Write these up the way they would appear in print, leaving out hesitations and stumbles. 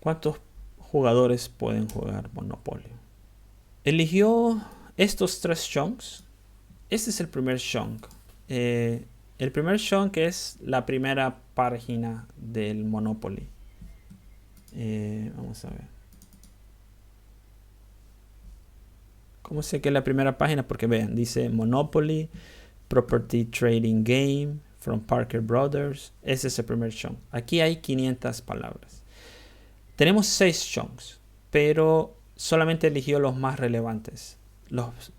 ¿Cuántos jugadores pueden jugar Monopoly? Eligió estos 3 chunks. Este es el primer chunk. El primer chunk es la primera página del Monopoly. Vamos a ver. ¿Cómo sé que es la primera página? Porque vean, dice Monopoly, Property Trading Game, from Parker Brothers. Ese es el primer chunk. Aquí hay 500 palabras. Tenemos 6 chunks, pero solamente eligió los más relevantes.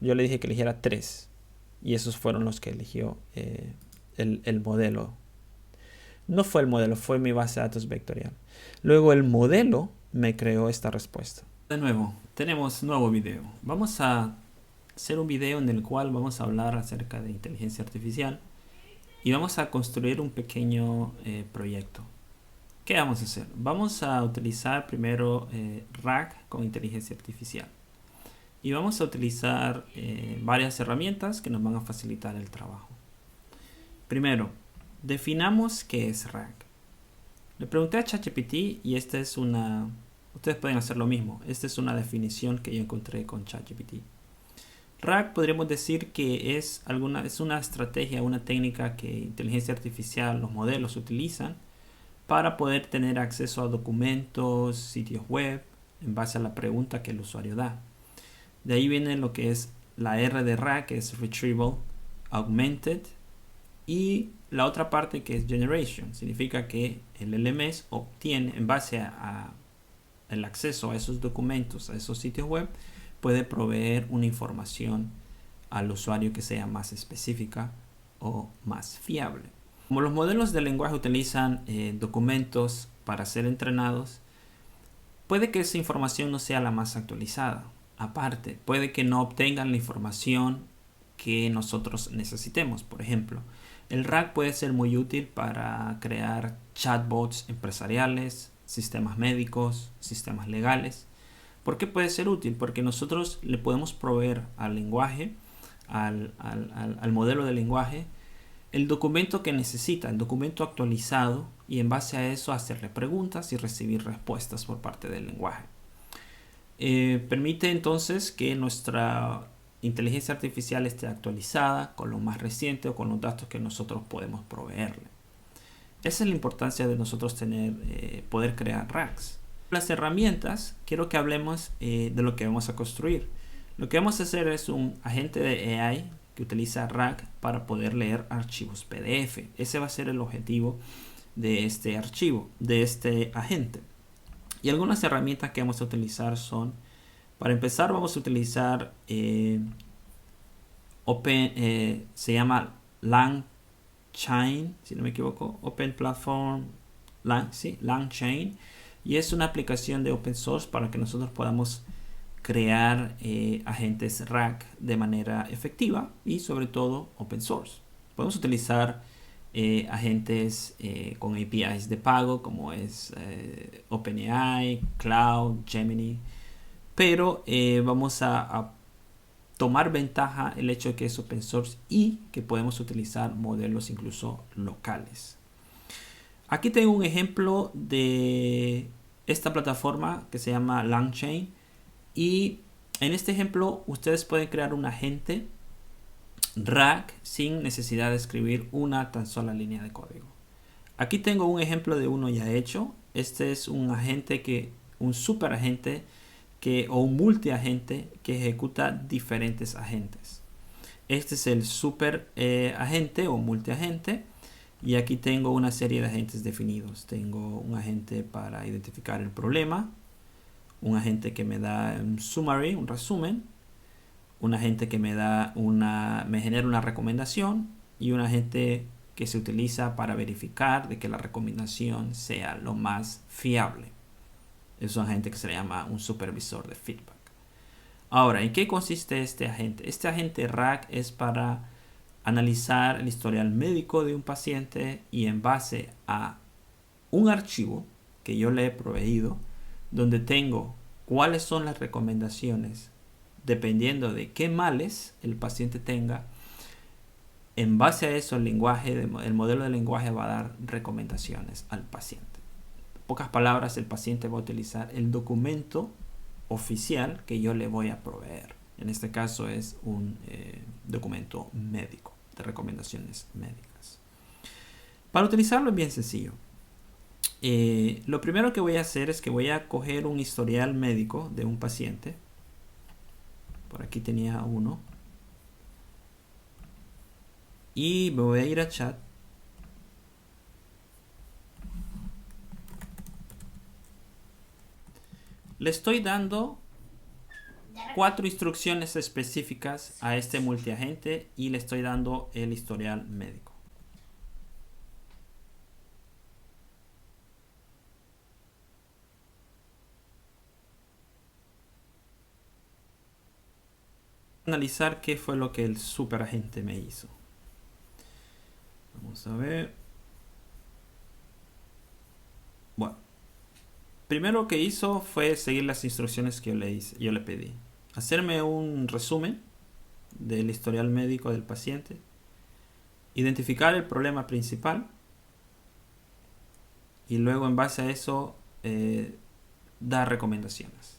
Yo le dije que eligiera 3. Y esos fueron los que eligió el modelo. No fue el modelo, fue mi base de datos vectorial. Luego el modelo me creó esta respuesta. De nuevo, tenemos nuevo video. Vamos a hacer un video en el cual vamos a hablar acerca de inteligencia artificial y vamos a construir un pequeño proyecto. ¿Qué vamos a hacer? Vamos a utilizar primero RAG con inteligencia artificial. Y vamos a utilizar varias herramientas que nos van a facilitar el trabajo. Primero, definamos qué es RAG. Le pregunté a ChatGPT y esta es una... Ustedes pueden hacer lo mismo. Esta es una definición que yo encontré con ChatGPT. RAG podríamos decir que es una estrategia, una técnica que inteligencia artificial, los modelos utilizan para poder tener acceso a documentos, sitios web, en base a la pregunta que el usuario da. De ahí viene lo que es la R de RAG, que es Retrieval Augmented, y la otra parte que es Generation. Significa que el LMS obtiene, en base a el acceso a esos documentos, a esos sitios web, puede proveer una información al usuario que sea más específica o más fiable. Como los modelos de lenguaje utilizan documentos para ser entrenados, puede que esa información no sea la más actualizada. Aparte, puede que no obtengan la información que nosotros necesitemos. Por ejemplo, el RAG puede ser muy útil para crear chatbots empresariales, sistemas médicos, sistemas legales. ¿Por qué puede ser útil? Porque nosotros le podemos proveer al lenguaje, al modelo de lenguaje, el documento que necesita, el documento actualizado, y en base a eso hacerle preguntas y recibir respuestas por parte del lenguaje. Permite entonces que nuestra inteligencia artificial esté actualizada con lo más reciente o con los datos que nosotros podemos proveerle. Esa es la importancia de nosotros poder crear RAGs. Las herramientas, quiero que hablemos de lo que vamos a construir. Lo que vamos a hacer es un agente de AI que utiliza RAG para poder leer archivos PDF. Ese va a ser el objetivo de este archivo, de este agente. Y algunas herramientas que vamos a utilizar son, para empezar vamos a utilizar se llama LangChain, si no me equivoco, Open Platform LangChain, y es una aplicación de open source para que nosotros podamos crear agentes RAG de manera efectiva y sobre todo open source. Podemos utilizar agentes con APIs de pago como es OpenAI, Cloud, Gemini, pero vamos a tomar ventaja el hecho de que es open source y que podemos utilizar modelos incluso locales. Aquí tengo un ejemplo de esta plataforma que se llama LangChain, y en este ejemplo ustedes pueden crear un agente RAG sin necesidad de escribir una tan sola línea de código. Aquí tengo un ejemplo de uno ya hecho. Este es un agente un superagente o un multiagente que ejecuta diferentes agentes. Este es el super agente o multiagente, y aquí tengo una serie de agentes definidos. Tengo un agente para identificar el problema, un agente que me da un summary, un resumen, un agente que me genera una recomendación, y un agente que se utiliza para verificar de que la recomendación sea lo más fiable. Es un agente que se le llama un supervisor de feedback. Ahora, ¿en qué consiste este agente? Este agente RAG es para analizar el historial médico de un paciente, y en base a un archivo que yo le he proveído, donde tengo cuáles son las recomendaciones dependiendo de qué males el paciente tenga, en base a eso el modelo de lenguaje va a dar recomendaciones al paciente. pocas palabras, el paciente va a utilizar el documento oficial que yo le voy a proveer. En este caso es un documento médico, de recomendaciones médicas. Para utilizarlo es bien sencillo. Lo primero que voy a hacer es que voy a coger un historial médico de un paciente. Por aquí tenía uno. Y me voy a ir a chat. Le estoy dando 4 instrucciones específicas a este multiagente y le estoy dando el historial médico. Analizar qué fue lo que el superagente me hizo. Vamos a ver. Bueno, primero que hizo fue seguir las instrucciones que yo le pedí. Hacerme un resumen del historial médico del paciente, identificar el problema principal y luego en base a eso dar recomendaciones.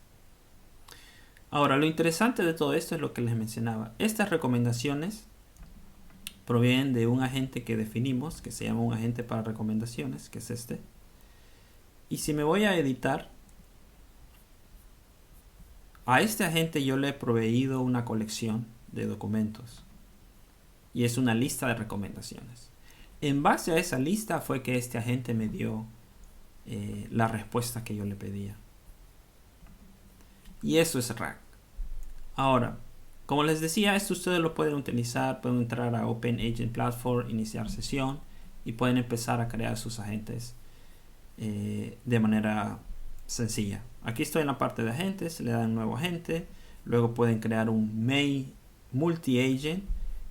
Ahora, lo interesante de todo esto es lo que les mencionaba. Estas recomendaciones provienen de un agente que definimos, que se llama un agente para recomendaciones, que es este. Y si me voy a editar, a este agente yo le he proveído una colección de documentos. Y es una lista de recomendaciones. En base a esa lista fue que este agente me dio la respuesta que yo le pedía. Y eso es RAG. Ahora, como les decía, esto ustedes lo pueden utilizar, pueden entrar a Open Agent Platform, iniciar sesión y pueden empezar a crear sus agentes de manera sencilla. Aquí estoy en la parte de agentes, le dan nuevo agente, luego pueden crear un main multi-agent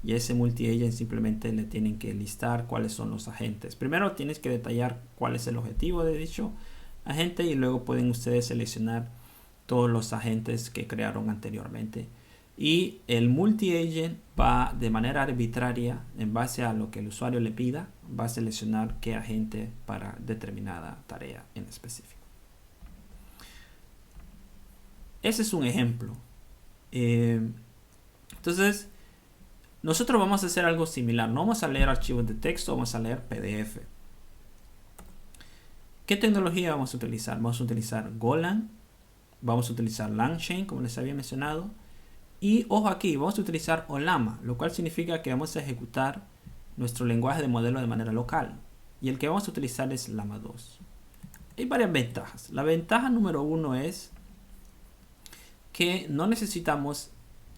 y ese multi-agent simplemente le tienen que listar cuáles son los agentes. Primero tienes que detallar cuál es el objetivo de dicho agente y luego pueden ustedes seleccionar todos los agentes que crearon anteriormente. Y el multi-agent va de manera arbitraria, en base a lo que el usuario le pida, va a seleccionar qué agente para determinada tarea en específico. Ese es un ejemplo. Entonces, nosotros vamos a hacer algo similar. No vamos a leer archivos de texto, vamos a leer PDF. ¿Qué tecnología vamos a utilizar? Vamos a utilizar Golang, vamos a utilizar LangChain, como les había mencionado. Y ojo aquí, vamos a utilizar Ollama, lo cual significa que vamos a ejecutar nuestro lenguaje de modelo de manera local. Y el que vamos a utilizar es Llama 2. Hay varias ventajas. La ventaja número 1 es que no necesitamos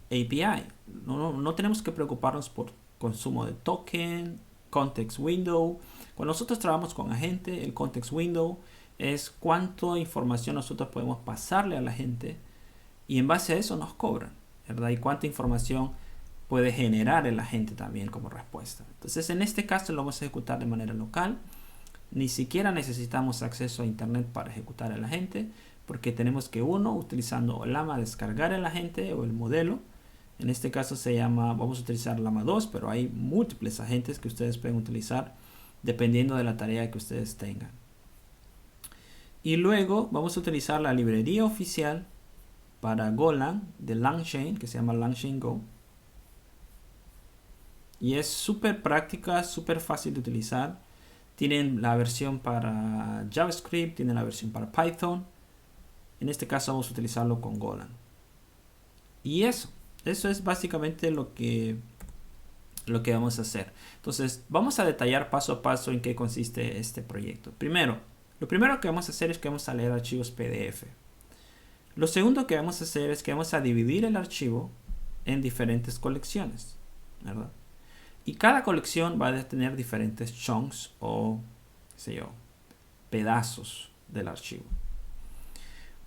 API. No tenemos que preocuparnos por consumo de token, context window. Cuando nosotros trabajamos con agente, el context window es cuánta información nosotros podemos pasarle a la gente y en base a eso nos cobran, ¿verdad? Y cuánta información puede generar el agente también como respuesta. Entonces, en este caso lo vamos a ejecutar de manera local. Ni siquiera necesitamos acceso a internet para ejecutar el agente, porque tenemos que utilizando Ollama, descargar el agente o el modelo. En este caso vamos a utilizar Llama 2, pero hay múltiples agentes que ustedes pueden utilizar dependiendo de la tarea que ustedes tengan. Y luego vamos a utilizar la librería oficial para Golang de LangChain, que se llama LangChain Go. Y es súper práctica, súper fácil de utilizar. Tienen la versión para JavaScript, tienen la versión para Python. En este caso vamos a utilizarlo con Golang. Y eso es básicamente lo que vamos a hacer. Entonces, vamos a detallar paso a paso en qué consiste este proyecto. Lo primero que vamos a hacer es que vamos a leer archivos PDF. Lo segundo que vamos a hacer es que vamos a dividir el archivo en diferentes colecciones, ¿verdad? Y cada colección va a tener diferentes chunks o, qué sé yo, pedazos del archivo.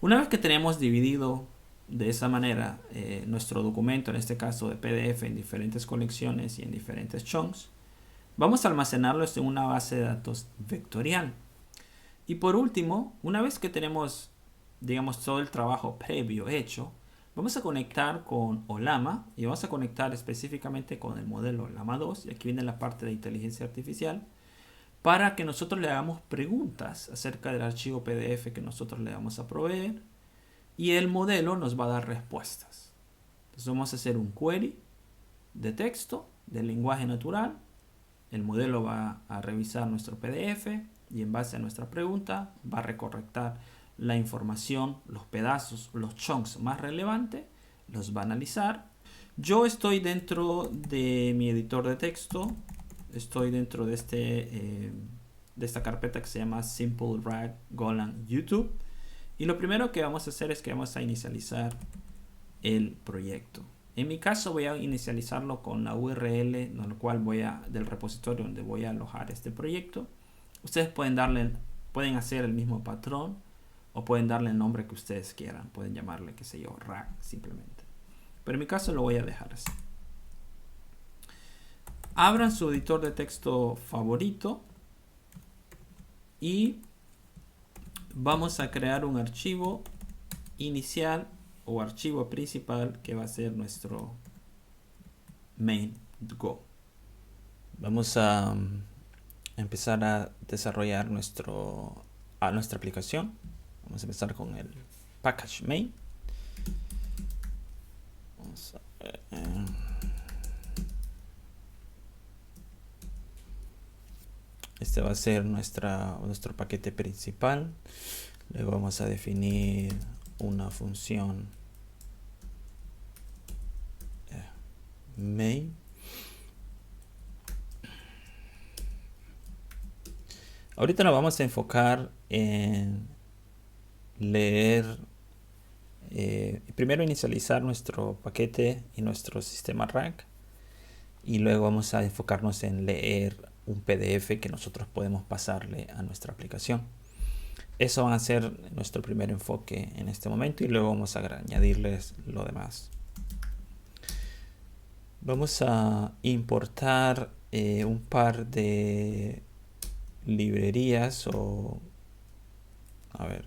Una vez que tenemos dividido de esa manera nuestro documento, en este caso de PDF, en diferentes colecciones y en diferentes chunks, vamos a almacenarlos en una base de datos vectorial. Y por último, una vez que tenemos, digamos, todo el trabajo previo hecho, vamos a conectar con Ollama y vamos a conectar específicamente con el modelo Llama 2, y aquí viene la parte de inteligencia artificial, para que nosotros le hagamos preguntas acerca del archivo PDF que nosotros le vamos a proveer y el modelo nos va a dar respuestas. Entonces vamos a hacer un query de texto, del lenguaje natural. El modelo va a revisar nuestro PDF y en base a nuestra pregunta va a recorrectar la información, los pedazos, los chunks más relevantes, los va a analizar. Yo estoy dentro de mi editor de texto, estoy dentro de esta carpeta que se llama Simple Rag Golang YouTube, y lo primero que vamos a hacer es que vamos a inicializar el proyecto. En mi caso voy a inicializarlo con la URL del repositorio donde voy a alojar este proyecto. Ustedes pueden hacer el mismo patrón o pueden darle el nombre que ustedes quieran. Pueden llamarle, qué sé yo, rag simplemente. Pero en mi caso lo voy a dejar así. Abran su editor de texto favorito y vamos a crear un archivo inicial o archivo principal que va a ser nuestro main.go. Vamos a empezar a desarrollar nuestra aplicación. Vamos a empezar con el package main. Vamos a ver, este va a ser nuestro paquete principal. Luego vamos a definir una función main. Ahorita nos vamos a enfocar en leer, primero inicializar nuestro paquete y nuestro sistema RAG, y luego vamos a enfocarnos en leer un PDF que nosotros podemos pasarle a nuestra aplicación. Eso va a ser nuestro primer enfoque en este momento y luego vamos a añadirles lo demás. Vamos a importar un par de librerías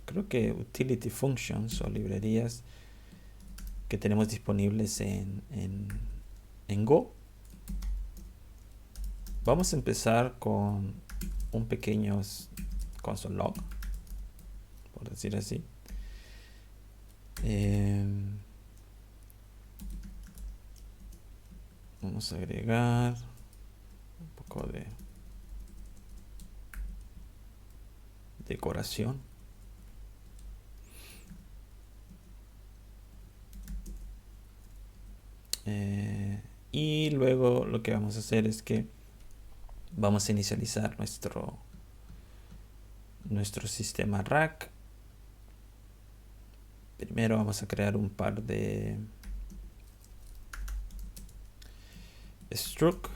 creo que utility functions o librerías que tenemos disponibles en Go. Vamos a empezar con un pequeño console log, por decir así. Vamos a agregar un poco de decoración. Y luego lo que vamos a hacer es que vamos a inicializar nuestro sistema RAG. Primero vamos a crear un par de struct.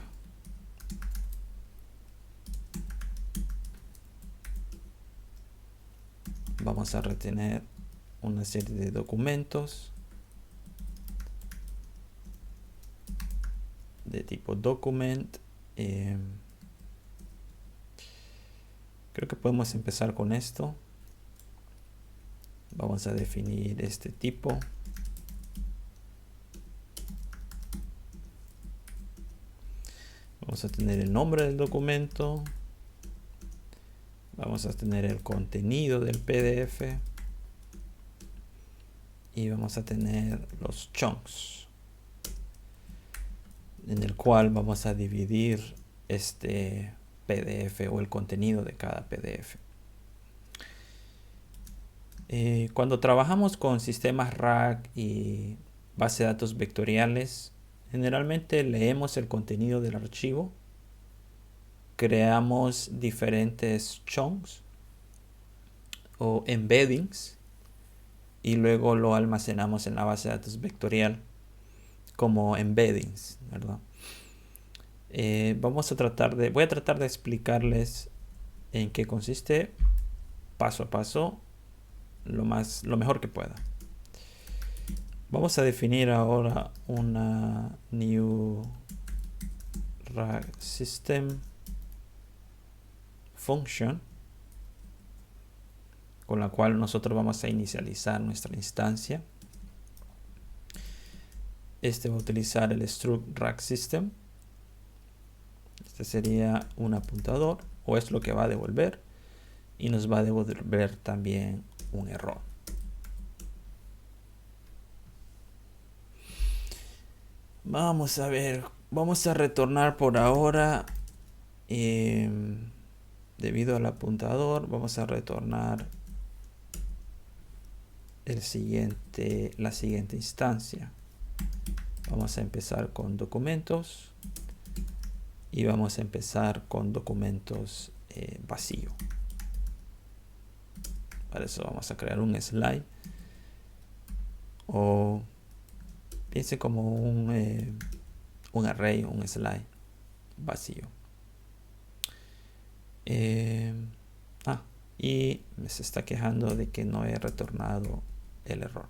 Vamos a retener una serie de documentos de tipo document. Creo que podemos empezar con esto. Vamos a definir este tipo. Vamos a tener el nombre del documento. Vamos a tener el contenido del PDF. Y vamos a tener los chunks, en el cual vamos a dividir este PDF o el contenido de cada PDF. Cuando trabajamos con sistemas RAG y base de datos vectoriales, generalmente leemos el contenido del archivo, creamos diferentes chunks o embeddings y luego lo almacenamos en la base de datos vectorial como embeddings, ¿verdad? Voy a tratar de explicarles en qué consiste paso a paso lo mejor que pueda. Vamos a definir ahora una new RAG system function con la cual nosotros vamos a inicializar nuestra instancia. Este va a utilizar el struct RAG system. Este sería un apuntador. o es lo que va a devolver, y nos va a devolver también un error. Vamos a ver, vamos a retornar por ahora, debido al apuntador, vamos a retornar la siguiente instancia. Vamos a empezar con documentos y vamos a empezar con documentos vacío. Para eso vamos a crear un slide, o piense como un array, un slide vacío. Y me se está quejando de que no he retornado el error.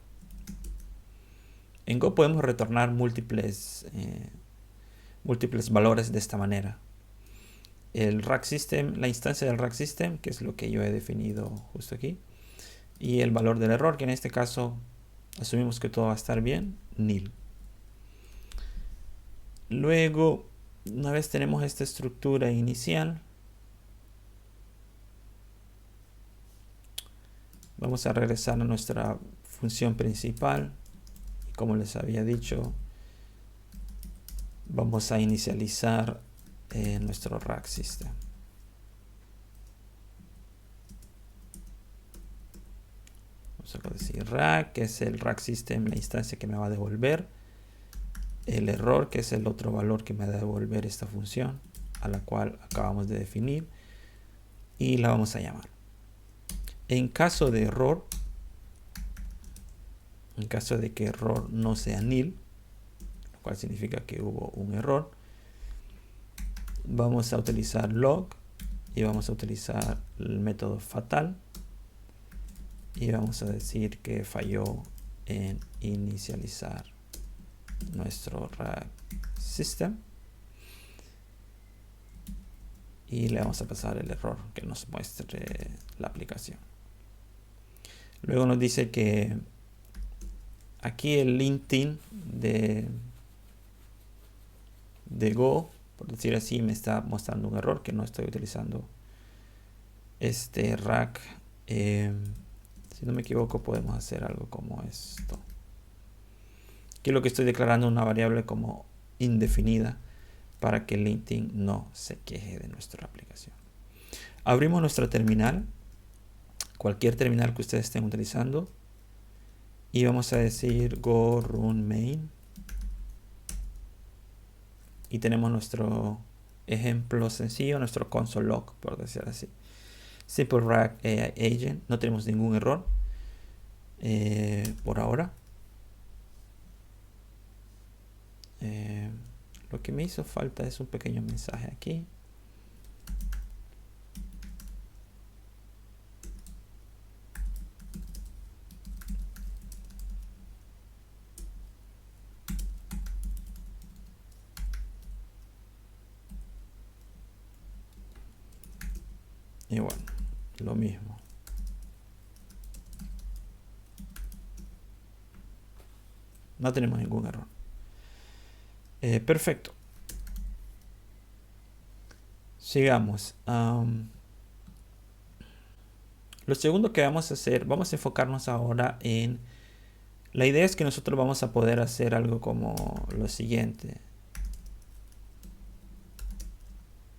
En Go podemos retornar múltiples valores de esta manera. El rack system, la instancia del rack system, que es lo que yo he definido justo aquí, y el valor del error, que en este caso asumimos que todo va a estar bien, nil. Luego, una vez tenemos esta estructura inicial, vamos a regresar a nuestra función principal. Y como les había dicho, vamos a inicializar nuestro rack system. Vamos a decir rack, que es el rack system, la instancia que me va a devolver el error, que es el otro valor que me va a devolver esta función a la cual acabamos de definir, y la vamos a llamar. En caso de error, en caso de que error no sea nil, lo cual significa que hubo un error, vamos a utilizar log y vamos a utilizar el método fatal y vamos a decir que falló en inicializar nuestro rack system, y le vamos a pasar el error que nos muestre la aplicación. Luego nos dice que aquí el linting de Go, por decir así, me está mostrando un error, que no estoy utilizando este rack. Si no me equivoco, podemos hacer algo como esto. Aquí lo que estoy declarando una variable como indefinida para que el linting no se queje de nuestra aplicación. Abrimos nuestra terminal, cualquier terminal que ustedes estén utilizando, y vamos a decir go run main, y tenemos nuestro ejemplo sencillo, nuestro console log, por decir así. Simple rack agent, no tenemos ningún error por ahora. Lo que me hizo falta es un pequeño mensaje aquí. Y bueno, lo mismo. No tenemos ningún error. Perfecto. Sigamos. Lo segundo que vamos a hacer, vamos a enfocarnos ahora en... La idea es que nosotros vamos a poder hacer algo como lo siguiente.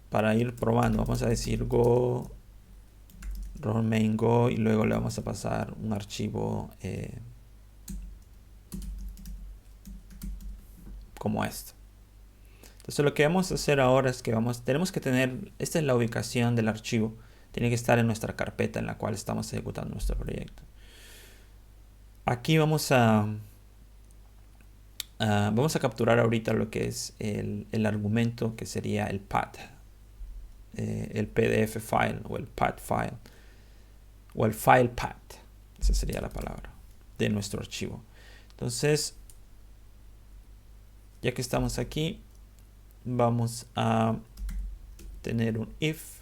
Para ir probando, vamos a decir go run main go, y luego le vamos a pasar un archivo como esto. Entonces lo que vamos a hacer ahora es que tenemos que tener, esta es la ubicación del archivo, tiene que estar en nuestra carpeta en la cual estamos ejecutando nuestro proyecto. Aquí vamos a capturar ahorita lo que es el argumento, que sería el path, el PDF file o el path file, o el file path, esa sería la palabra, de nuestro archivo. Entonces, ya que estamos aquí, vamos a tener un if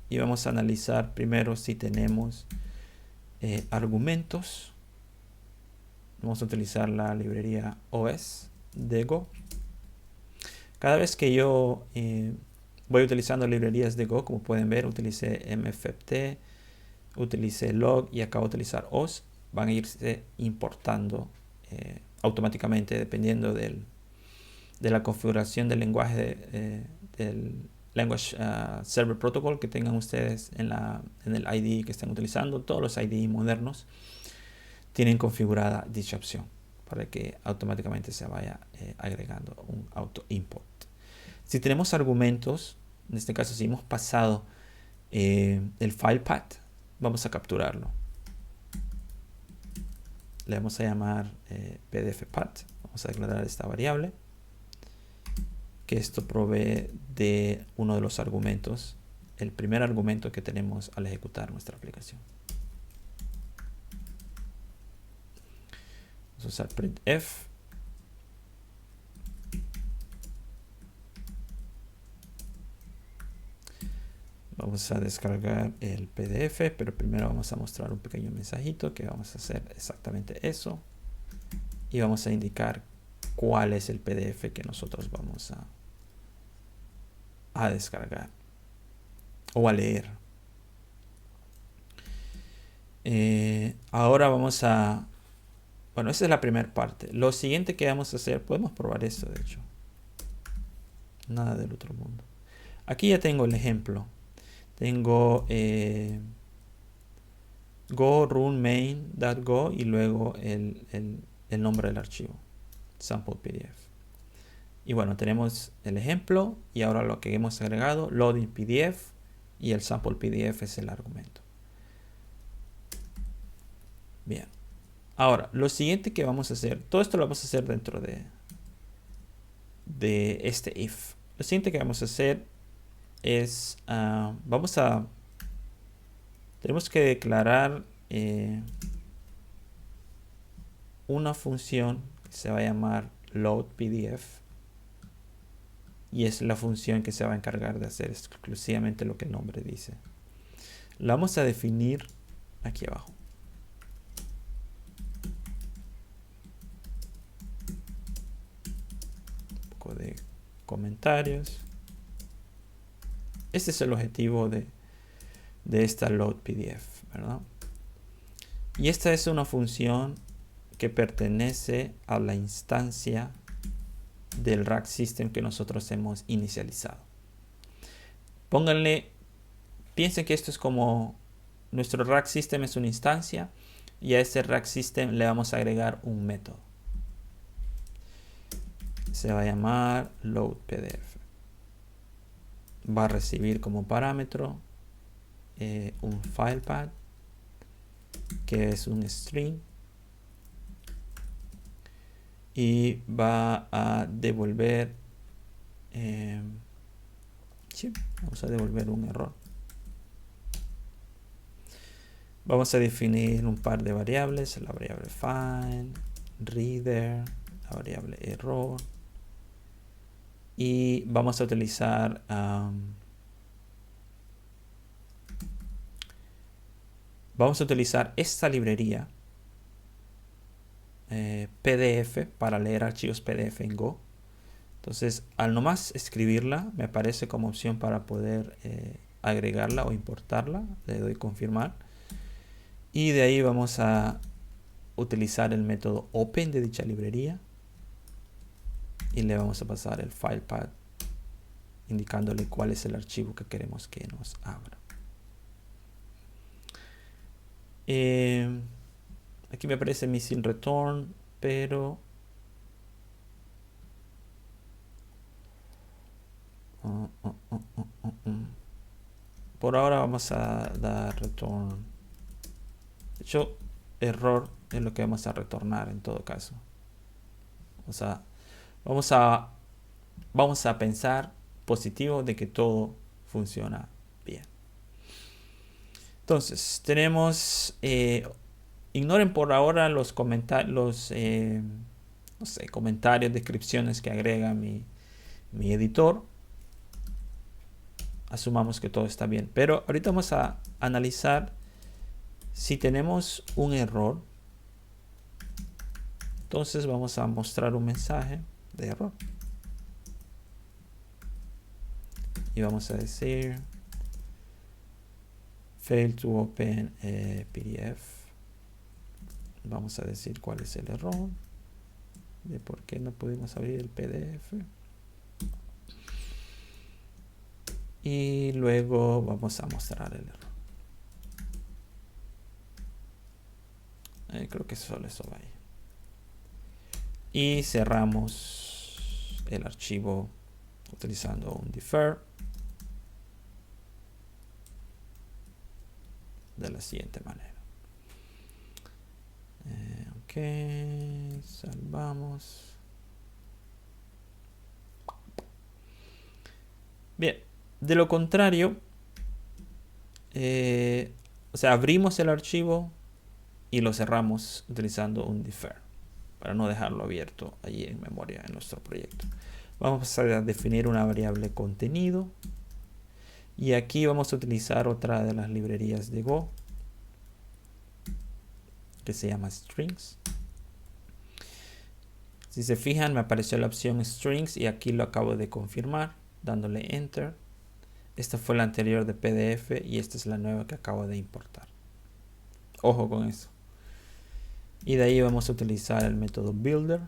y vamos a analizar primero si tenemos argumentos. Vamos a utilizar la librería OS de Go. Cada vez que yo Voy utilizando librerías de Go, como pueden ver, utilicé mfft, utilicé log y acabo de utilizar os. Van a irse importando automáticamente dependiendo de la configuración del lenguaje del Language Server Protocol que tengan ustedes en el IDE que estén utilizando. Todos los IDE modernos tienen configurada dicha opción para que automáticamente se vaya agregando un auto import. Si tenemos argumentos, en este caso si hemos pasado el file path, vamos a capturarlo. Le vamos a llamar pdf path. Vamos a declarar esta variable, que esto provee de uno de los argumentos, el primer argumento que tenemos al ejecutar nuestra aplicación. Vamos a usar printf. Vamos a descargar el PDF, pero primero vamos a mostrar un pequeño mensajito que vamos a hacer exactamente eso. Y vamos a indicar cuál es el PDF que nosotros vamos a descargar o a leer. Ahora vamos a... Bueno, esa es la primera parte. Lo siguiente que vamos a hacer, podemos probar eso de hecho. Nada del otro mundo. Aquí ya tengo el ejemplo. Tengo go run main.go y luego el nombre del archivo, sample PDF. Y bueno, tenemos el ejemplo y ahora lo que hemos agregado, loading PDF, y el sample PDF es el argumento. Bien. Ahora, lo siguiente que vamos a hacer, todo esto lo vamos a hacer dentro de este if. Lo siguiente que vamos a hacer es, tenemos que declarar una función que se va a llamar load PDF, y es la función que se va a encargar de hacer exclusivamente lo que el nombre dice. La vamos a definir aquí abajo. Un poco de comentarios. Este es el objetivo de esta load PDF, ¿verdad? Y esta es una función que pertenece a la instancia del rack system que nosotros hemos inicializado. Piensen que esto es como nuestro rack system es una instancia y a ese rack system le vamos a agregar un método. Se va a llamar load PDF. Va a recibir como parámetro un file path que es un string y va a devolver vamos a devolver un error. Vamos a definir un par de variables, la variable file, reader, la variable error, y vamos a utilizar esta librería PDF para leer archivos PDF en Go. Entonces, al nomás escribirla, me aparece como opción para poder agregarla o importarla. Le doy confirmar. Y de ahí vamos a utilizar el método open de dicha librería. Y le vamos a pasar el file path, indicándole cuál es el archivo que queremos que nos abra. Aquí me aparece missing return, pero por ahora vamos a dar return. De hecho, error es lo que vamos a retornar en todo caso. O sea, vamos a pensar positivo de que todo funciona bien. Entonces, tenemos ignoren por ahora los comentarios, no sé, comentarios, descripciones que agrega mi editor. Asumamos que todo está bien. Pero ahorita vamos a analizar si tenemos un error. Entonces vamos a mostrar un mensaje de error. y vamos a decir fail to open PDF. Vamos a decir cuál es el error de por qué no pudimos abrir el PDF. Y luego vamos a mostrar el error. Creo que solo eso va ahí. Y cerramos el archivo utilizando un defer de la siguiente manera. Ok, salvamos. Bien, de lo contrario, o sea, abrimos el archivo y lo cerramos utilizando un defer para no dejarlo abierto allí en memoria en nuestro proyecto. Vamos a definir una variable contenido y aquí vamos a utilizar otra de las librerías de Go que se llama strings. Si se fijan, me apareció la opción strings y aquí lo acabo de confirmar dándole enter. Esta fue la anterior de PDF y esta es la nueva que acabo de importar. Ojo con eso. Y de ahí vamos a utilizar el método builder.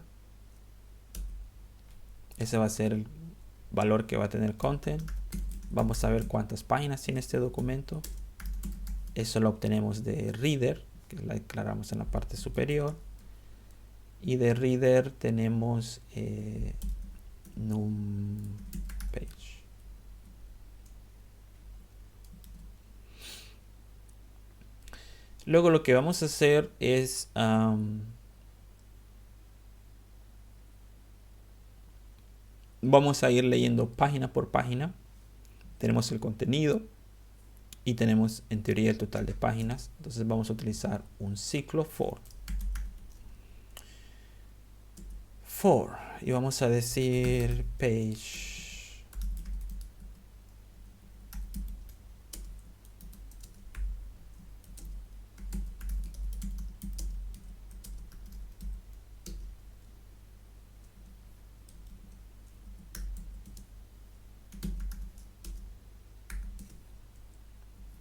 Ese va a ser el valor que va a tener content. Vamos a ver cuántas páginas tiene este documento. Eso lo obtenemos de reader, que la declaramos en la parte superior. Y de reader tenemos num page. Luego lo que vamos a hacer es vamos a ir leyendo página por página. Tenemos el contenido y tenemos en teoría el total de páginas. Entonces vamos a utilizar un ciclo for y vamos a decir page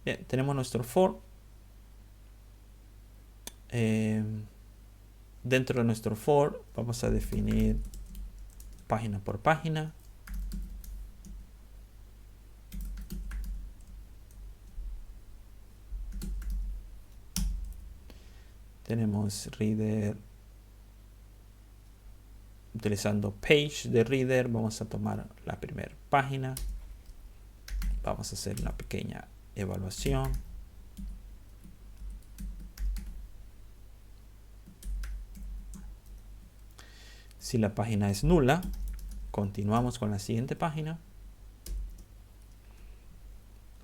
Bien, tenemos nuestro for. Dentro de nuestro for vamos a definir página por página. Tenemos reader. Utilizando page de reader vamos a tomar la primera página. Vamos a hacer una pequeña evaluación. Si la página es nula, continuamos con la siguiente página.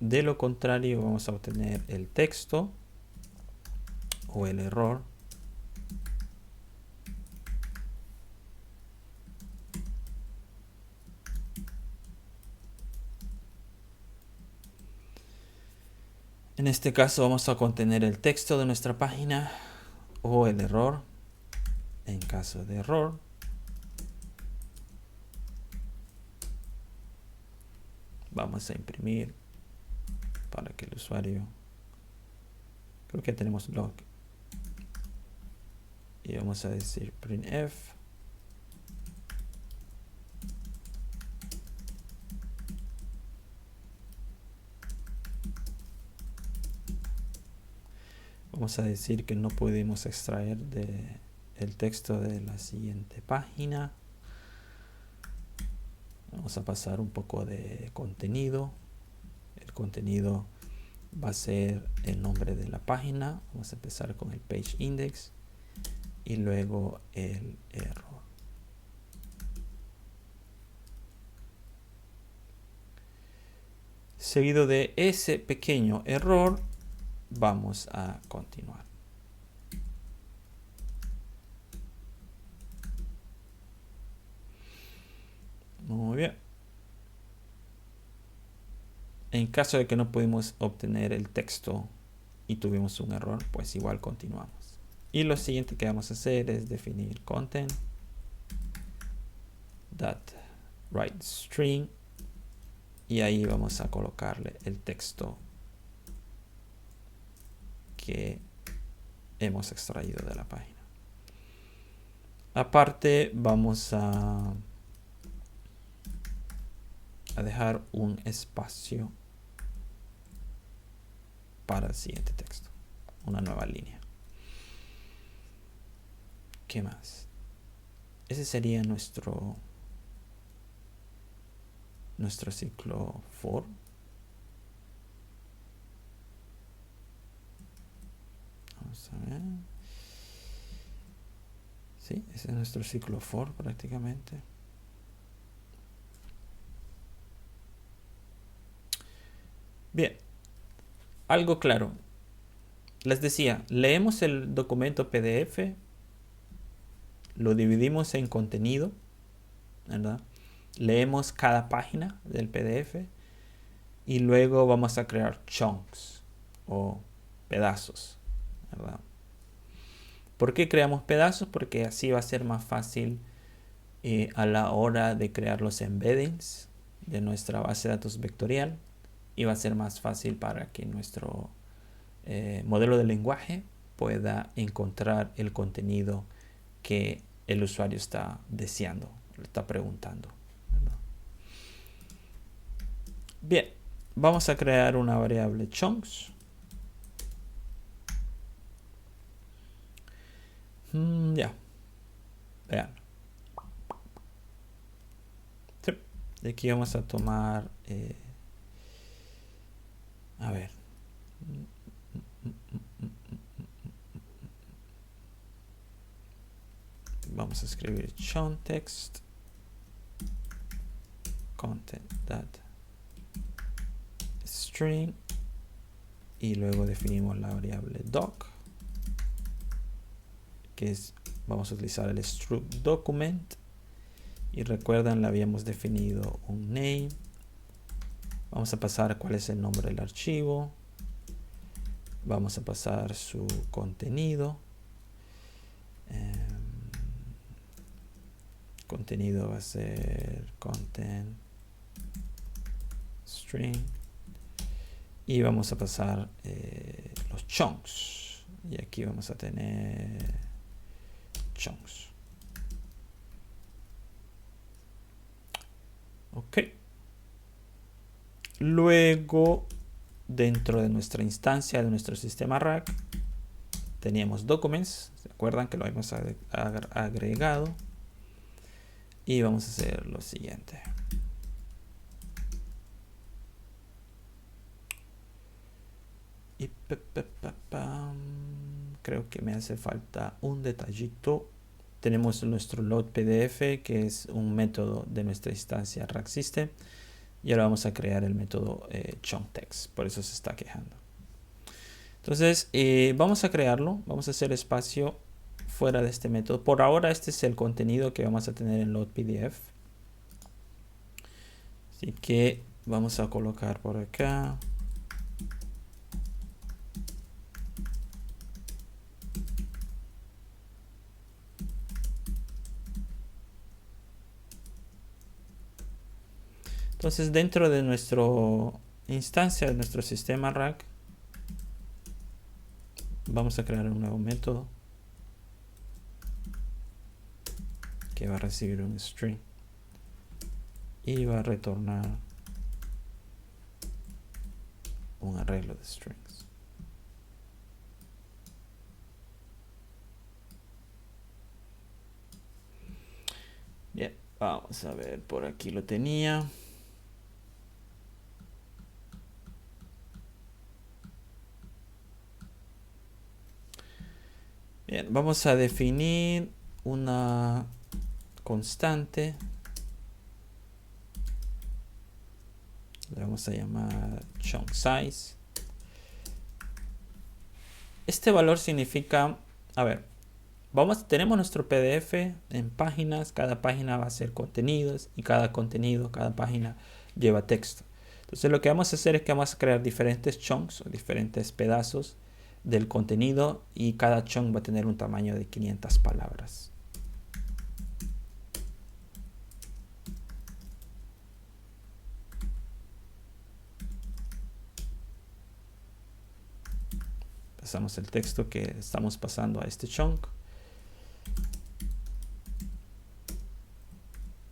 De lo contrario, vamos a obtener el texto o el error. En este caso vamos a contener el texto de nuestra página o el error. En caso de error, vamos a imprimir para que el usuario, creo que tenemos log, y vamos a decir printf. Vamos a decir que no pudimos extraer el texto de la siguiente página. Vamos a pasar un poco de contenido. El contenido va a ser el nombre de la página. Vamos a empezar con el page index y luego el error. Seguido de ese pequeño error, vamos a continuar. Muy bien. En caso de que no pudimos obtener el texto y tuvimos un error, pues igual continuamos. Y lo siguiente que vamos a hacer es definir content.writeString y ahí vamos a colocarle el texto que hemos extraído de la página. Aparte vamos a dejar un espacio para el siguiente texto, una nueva línea. ¿Qué más? Ese sería nuestro ciclo for. Vamos a ver. Sí, ese es nuestro ciclo for prácticamente. Bien, algo claro. Les decía, leemos el documento PDF, lo dividimos en contenido, ¿verdad? Leemos cada página del PDF y luego vamos a crear chunks o pedazos, ¿verdad? ¿Por qué creamos pedazos? Porque así va a ser más fácil a la hora de crear los embeddings de nuestra base de datos vectorial, y va a ser más fácil para que nuestro modelo de lenguaje pueda encontrar el contenido que el usuario está deseando, está preguntando, ¿verdad? Bien, vamos a crear una variable chunks. Ya, vean. Sí. De aquí vamos a tomar, a ver. Vamos a escribir chuntext content.string y luego definimos la variable doc, que es, vamos a utilizar el struct document, y recuerdan, le habíamos definido un name. Vamos a pasar cuál es el nombre del archivo, vamos a pasar su contenido. Contenido va a ser content string y vamos a pasar los chunks, y aquí vamos a tener chunks. Ok, luego dentro de nuestra instancia de nuestro sistema rack teníamos documents, ¿se acuerdan que lo hemos agregado? Y vamos a hacer lo siguiente. Y creo que me hace falta un detallito. Tenemos nuestro load PDF, que es un método de nuestra instancia Rack System. Y ahora vamos a crear el método chuntext. Por eso se está quejando. Entonces, vamos a crearlo. Vamos a hacer espacio fuera de este método. Por ahora, este es el contenido que vamos a tener en load PDF. Así que vamos a colocar por acá. Entonces, dentro de nuestra instancia de nuestro sistema Rack, vamos a crear un nuevo método que va a recibir un string y va a retornar un arreglo de strings. Bien, vamos a ver, por aquí lo tenía. Bien, vamos a definir una constante. Le vamos a llamar chunk size. Este valor significa, a ver, tenemos nuestro PDF en páginas, cada página va a ser contenidos y cada página lleva texto. Entonces lo que vamos a hacer es que vamos a crear diferentes chunks o diferentes pedazos del contenido, y cada chunk va a tener un tamaño de 500 palabras. pasamos el texto que estamos pasando a este chunk.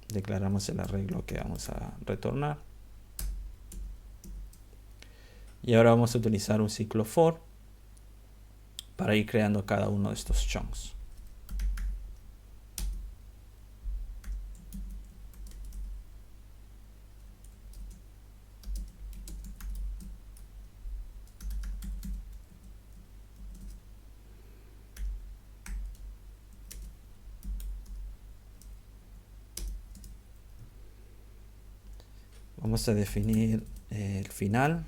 Declaramos el arreglo que vamos a retornar. Y ahora vamos a utilizar un ciclo for para ir creando cada uno de estos chunks. Vamos a definir el final.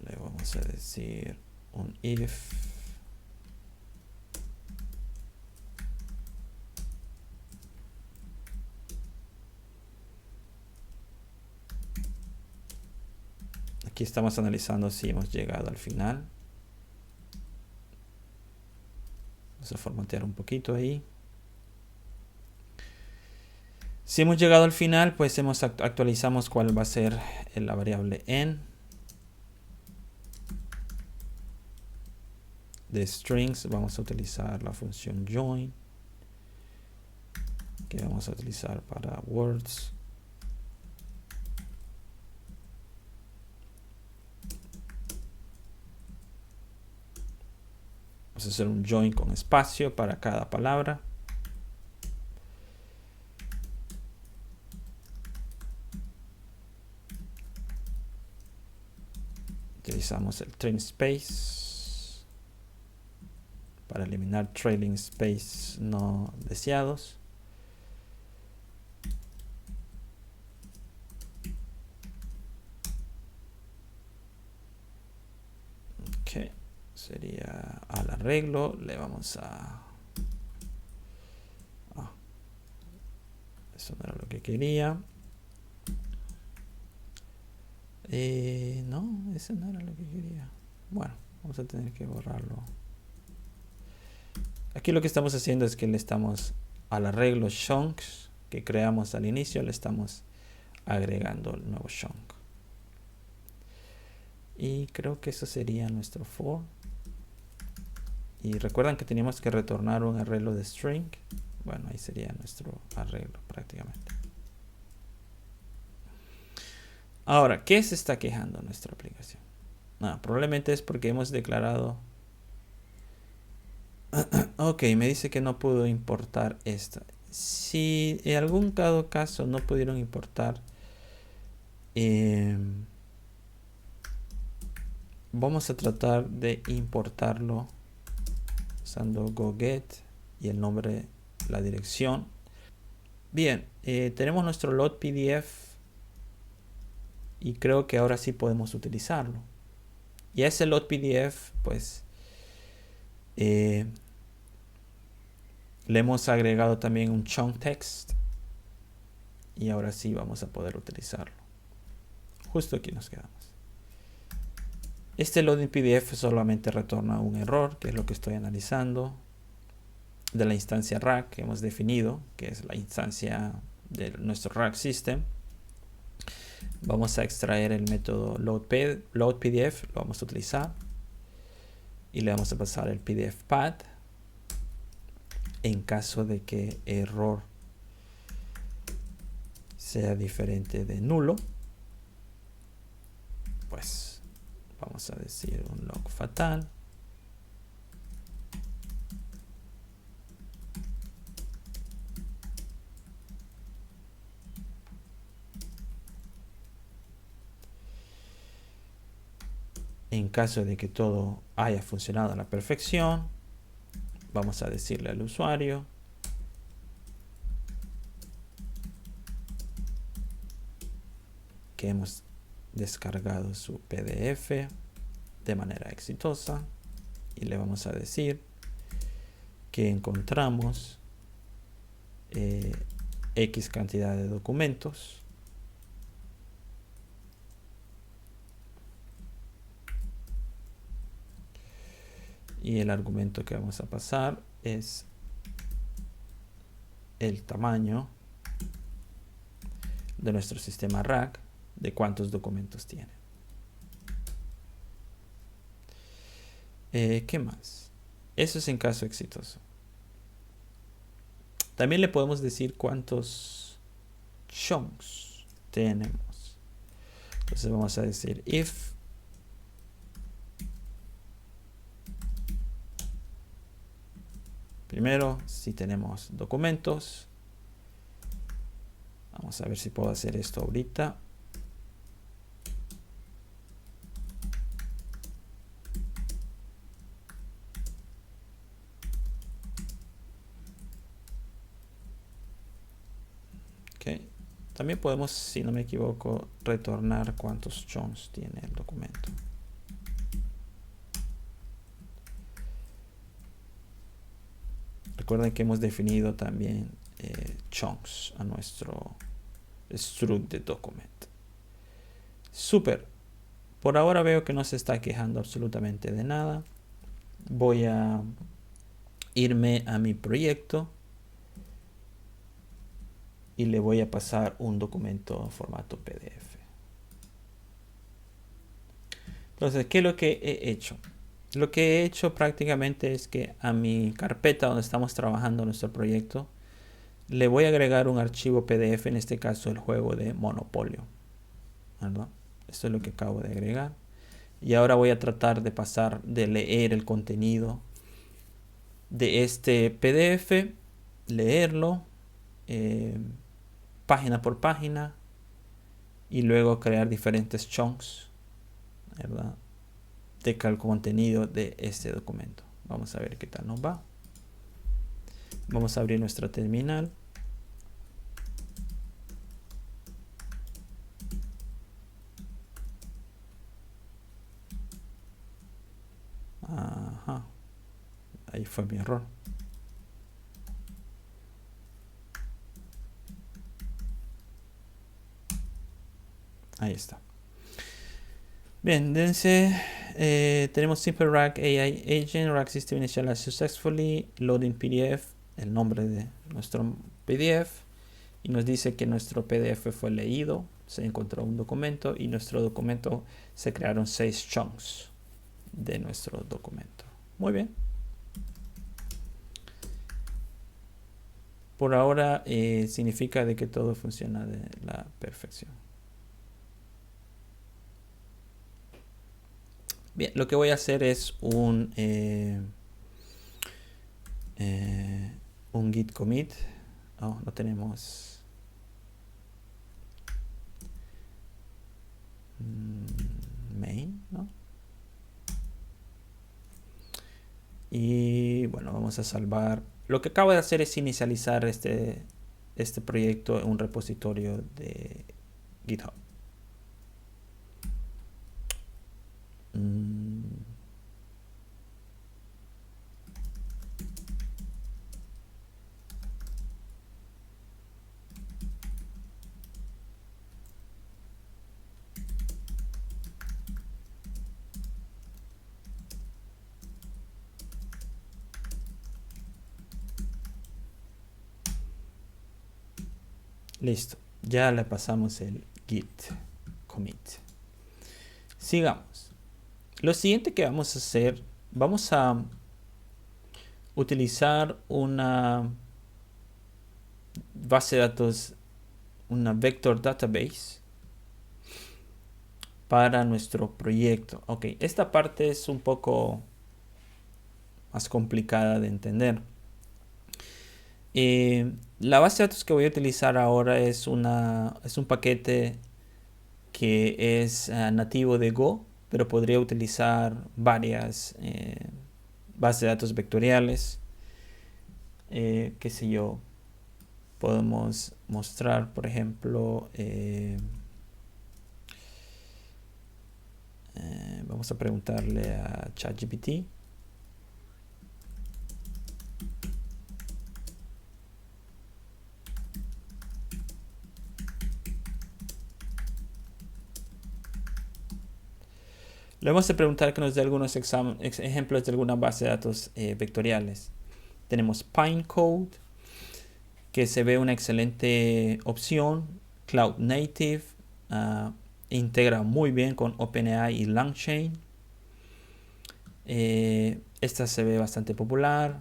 Le vamos a decir un if. Aquí estamos analizando si hemos llegado al final. Vamos a formatear un poquito ahí. Si hemos llegado al final, pues actualizamos cuál va a ser la variable en de strings. Vamos a utilizar la función join, que vamos a utilizar para words. Vamos a hacer un join con espacio para cada palabra. Utilizamos el trim space para eliminar trailing space no deseados. Ok, sería al arreglo, le vamos a... eso no era lo que quería. No, eso no era lo que quería. Bueno, vamos a tener que borrarlo. Aquí lo que estamos haciendo es que le estamos al arreglo chunks que creamos al inicio, le estamos agregando el nuevo chunk. Y creo que eso sería nuestro for. Y recuerdan que teníamos que retornar un arreglo de string. Bueno, ahí sería nuestro arreglo prácticamente. Ahora, ¿qué se está quejando nuestra aplicación? Probablemente es porque hemos declarado... Ok, me dice que no pudo importar esta. Si en algún caso no pudieron importar, vamos a tratar de importarlo usando goget y el nombre, la dirección. Bien, tenemos nuestro load PDF y creo que ahora sí podemos utilizarlo. Y a ese load PDF, pues, le hemos agregado también un chunk text y ahora sí vamos a poder utilizarlo. Justo aquí nos quedamos. Este loading PDF solamente retorna un error, que es lo que estoy analizando, de la instancia rack que hemos definido, que es la instancia de nuestro rack system. Vamos a extraer el método loadPDF, lo vamos a utilizar y le vamos a pasar el PDF path. En caso de que error sea diferente de nulo, pues vamos a decir un log fatal. En caso de que todo haya funcionado a la perfección, vamos a decirle al usuario que hemos descargado su PDF de manera exitosa y le vamos a decir que encontramos X cantidad de documentos y el argumento que vamos a pasar es el tamaño de nuestro sistema RAG de cuántos documentos tiene. ¿Qué más? Eso es en caso exitoso. También le podemos decir cuántos chunks tenemos. Entonces vamos a decir if primero si tenemos documentos. Vamos a ver si puedo hacer esto ahorita. Okay. También podemos, si no me equivoco, retornar cuántos chunks tiene el documento. Recuerden que hemos definido también chunks a nuestro struct de document. Súper. Por ahora veo que no se está quejando absolutamente de nada. Voy a irme a mi proyecto y le voy a pasar un documento en formato PDF. Entonces, ¿qué es lo que he hecho? Lo que he hecho prácticamente es que a mi carpeta donde estamos trabajando nuestro proyecto le voy a agregar un archivo PDF, en este caso el juego de Monopolio, ¿verdad? Esto es lo que acabo de agregar. Y ahora voy a tratar de pasar, de leer el contenido de este PDF, leerlo página por página y luego crear diferentes chunks, ¿verdad?, de contenido de este documento. Vamos a ver qué tal nos va. Vamos a abrir nuestra terminal. Ajá. Ahí fue mi error. Ahí está. Bien, dense. Tenemos Simple RAG AI Agent, RAG System Initialized Successfully, Loading PDF, el nombre de nuestro PDF, y nos dice que nuestro PDF fue leído, se encontró un documento y nuestro documento se crearon 6 chunks de nuestro documento. Muy bien. Por ahora significa de que todo funciona de la perfección. Bien, lo que voy a hacer es un git commit. Oh, no tenemos main, ¿no? Y bueno, vamos a salvar. Lo que acabo de hacer es inicializar este proyecto en un repositorio de GitHub. Listo, ya le pasamos el git commit. Sigamos. Lo siguiente que vamos a hacer, vamos a utilizar una base de datos, una vector database para nuestro proyecto. Ok, esta parte es un poco más complicada de entender. La base de datos que voy a utilizar ahora es un paquete que es nativo de Go, pero podría utilizar varias bases de datos vectoriales. Qué sé yo, podemos mostrar, por ejemplo, vamos a preguntarle a ChatGPT. Le vamos a preguntar que nos dé algunos ejemplos de alguna base de datos vectoriales. Tenemos Pinecone, que se ve una excelente opción Cloud Native, integra muy bien con OpenAI y LangChain. Esta se ve bastante popular.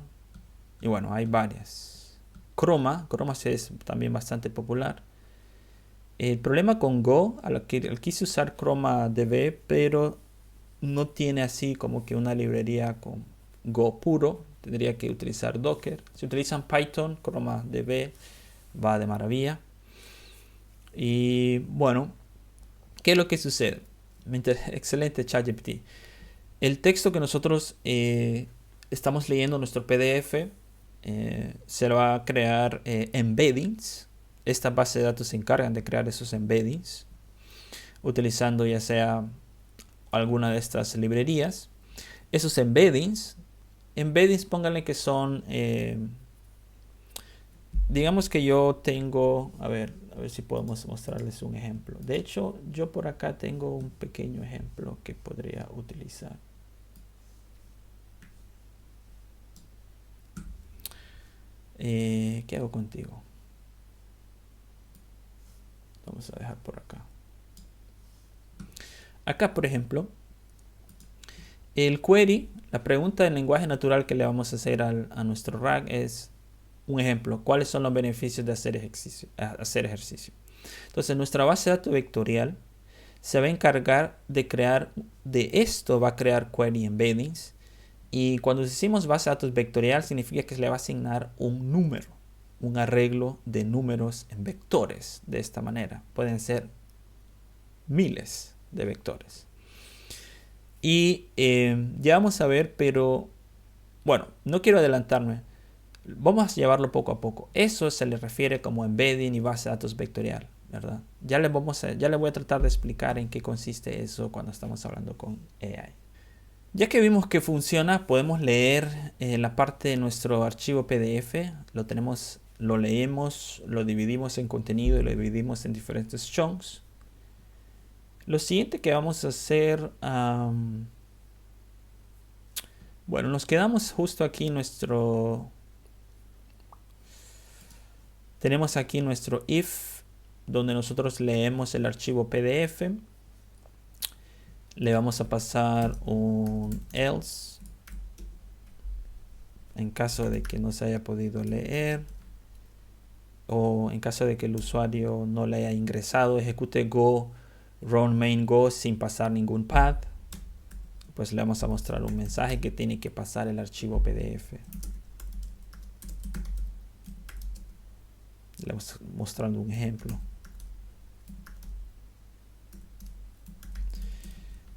Y bueno, hay varias. Chroma es también bastante popular. El problema con Go, quise usar Chroma DB, pero no tiene así como que una librería con Go puro. Tendría que utilizar Docker. Si utilizan Python, Chroma DB va de maravilla. Y bueno, ¿qué es lo que sucede? Excelente ChatGPT. El texto que nosotros estamos leyendo en nuestro PDF se lo va a crear embeddings. Esta base de datos se encargan de crear esos embeddings utilizando ya sea alguna de estas librerías. Esos embeddings pónganle que son digamos que yo tengo, a ver si podemos mostrarles un ejemplo. De hecho, yo por acá tengo un pequeño ejemplo que podría utilizar. ¿Qué hago contigo? Vamos a dejar por acá. Acá, por ejemplo, el query, la pregunta del lenguaje natural que le vamos a hacer a nuestro RAG es, un ejemplo, ¿cuáles son los beneficios de hacer ejercicio? Entonces, nuestra base de datos vectorial se va a encargar de crear, de esto va a crear query embeddings. Y cuando decimos base de datos vectorial, significa que se le va a asignar un número, un arreglo de números en vectores. De esta manera, pueden ser miles de vectores. Y ya vamos a ver, pero bueno, no quiero adelantarme. Vamos a llevarlo poco a poco. Eso se le refiere como embedding y base de datos vectorial, ¿verdad? Ya le voy a tratar de explicar en qué consiste eso cuando estamos hablando con AI. Ya que vimos que funciona, podemos leer la parte de nuestro archivo PDF. Lo leemos, lo dividimos en contenido y lo dividimos en diferentes chunks. Lo siguiente que vamos a hacer, bueno, nos quedamos justo aquí tenemos aquí nuestro if, donde nosotros leemos el archivo PDF. Le vamos a pasar un else en caso de que no se haya podido leer, o en caso de que el usuario no le haya ingresado, ejecute go run main go sin pasar ningún path. Pues le vamos a mostrar un mensaje que tiene que pasar el archivo PDF. Le vamos mostrando un ejemplo.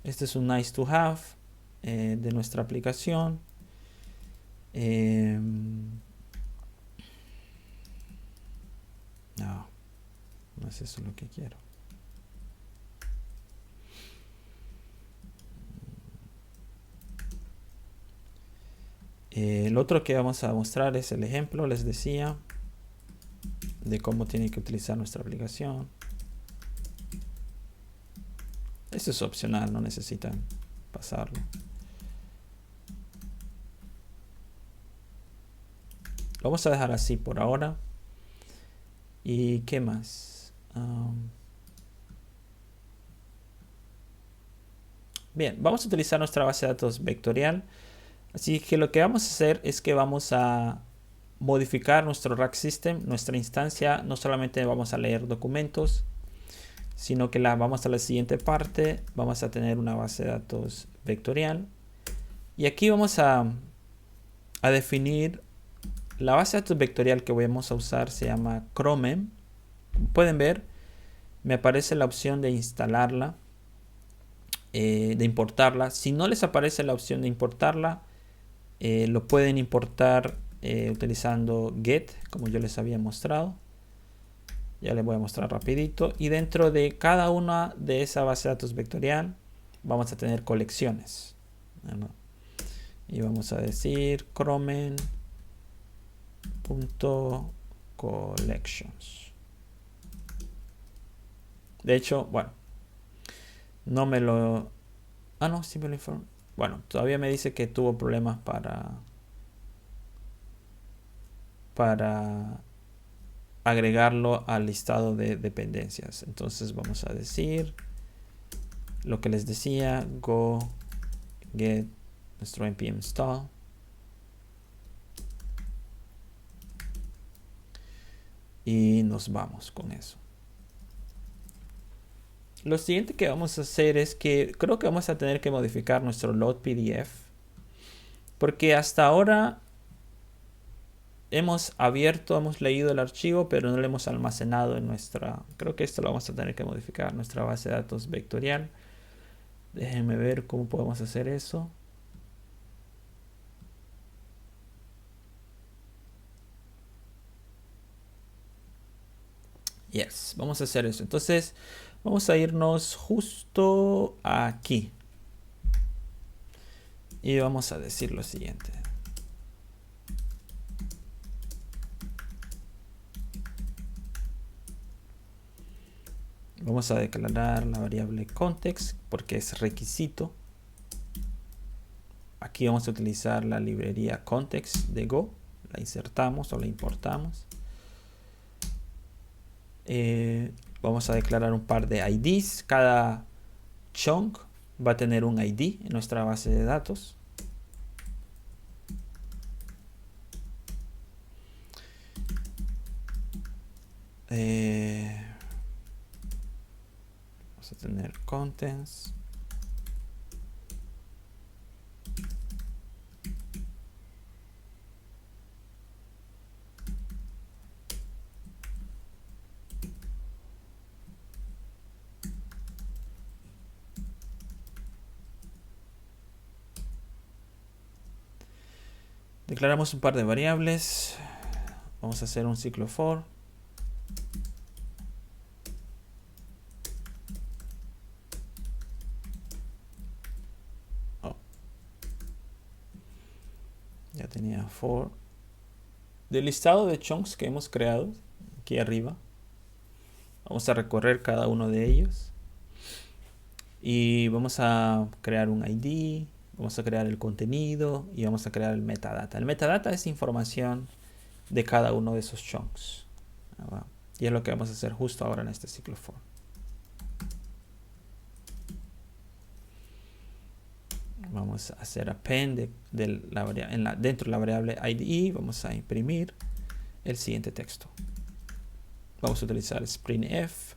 Este es un nice to have de nuestra aplicación. No es eso lo que quiero. El otro que vamos a mostrar es el ejemplo, les decía, de cómo tiene que utilizar nuestra aplicación. Esto es opcional, no necesitan pasarlo. Lo vamos a dejar así por ahora. ¿Y qué más? Bien, vamos a utilizar nuestra base de datos vectorial. Así que lo que vamos a hacer es que vamos a modificar nuestro rack system, nuestra instancia. No solamente vamos a leer documentos, sino que vamos a la siguiente parte. Vamos a tener una base de datos vectorial. Y aquí vamos a definir la base de datos vectorial que vamos a usar. Se llama Chrome. Como pueden ver, me aparece la opción de instalarla, de importarla. Si no les aparece la opción de importarla, lo pueden importar utilizando get, como yo les había mostrado. Ya les voy a mostrar rapidito. Y dentro de cada una de esa base de datos vectorial vamos a tener colecciones, ¿no? Y vamos a decir chromen.collections. De hecho, bueno, no me lo... no, sí me lo informó. Bueno, todavía me dice que tuvo problemas para agregarlo al listado de dependencias. Entonces vamos a decir lo que les decía, go get nuestro npm install. Y nos vamos con eso. Lo siguiente que vamos a hacer es que creo que vamos a tener que modificar nuestro load PDF. Porque hasta ahora hemos leído el archivo, pero no lo hemos almacenado en nuestra... Creo que esto lo vamos a tener que modificar, nuestra base de datos vectorial. Déjenme ver cómo podemos hacer eso. Yes, vamos a hacer eso. Entonces, vamos a irnos justo aquí. Y vamos a decir lo siguiente. Vamos a declarar la variable context porque es requisito. Aquí vamos a utilizar la librería context de Go. La insertamos o la importamos. Vamos a declarar un par de IDs. Cada chunk va a tener un ID en nuestra base de datos. Vamos a tener contents. Declaramos un par de variables. Vamos a hacer un ciclo for. Ya tenía for. Del listado de chunks que hemos creado aquí arriba, vamos a recorrer cada uno de ellos. Y vamos a crear un ID. Vamos a crear el contenido y vamos a crear el metadata. El metadata es información de cada uno de esos chunks. Y es lo que vamos a hacer justo ahora en este ciclo for. Vamos a hacer append dentro de la variable ID. Vamos a imprimir el siguiente texto. Vamos a utilizar sprintf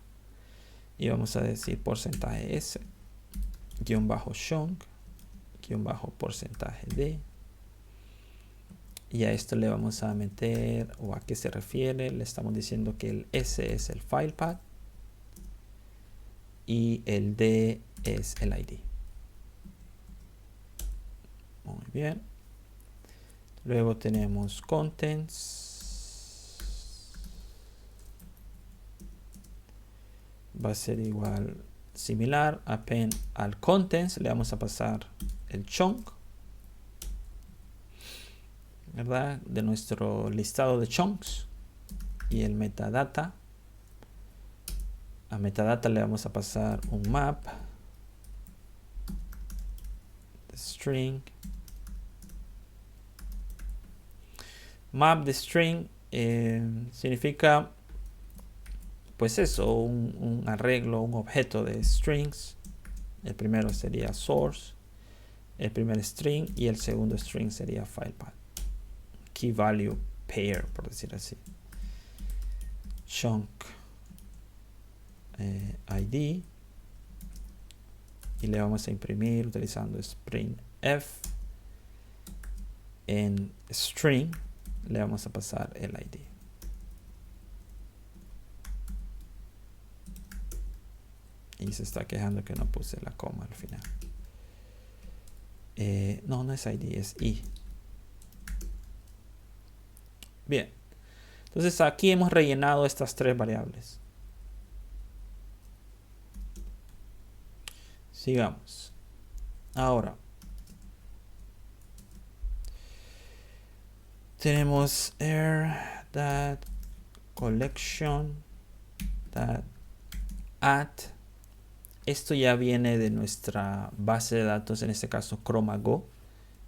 y vamos a decir porcentaje s guión bajo chunk guión bajo porcentaje de, y a esto le vamos a meter, o a qué se refiere, le estamos diciendo que el s es el file path y el d es el ID. Muy bien. Luego tenemos contents. Va a ser igual, similar, append al contents. Le vamos a pasar el chunk, ¿verdad? De nuestro listado de chunks. Y el metadata. A metadata le vamos a pasar un map. String. Map de string significa, pues eso, un arreglo, un objeto de strings. El primero sería source, el primer string, y el segundo string sería file path. Key value pair, por decir así. Chunk ID, y le vamos a imprimir utilizando sprintf. En string le vamos a pasar el ID. Y se está quejando que no puse la coma al final. No es ID, es I. Bien. Entonces aquí hemos rellenado estas tres variables. Sigamos. Ahora tenemos air collection add. Esto ya viene de nuestra base de datos, en este caso ChromaGo.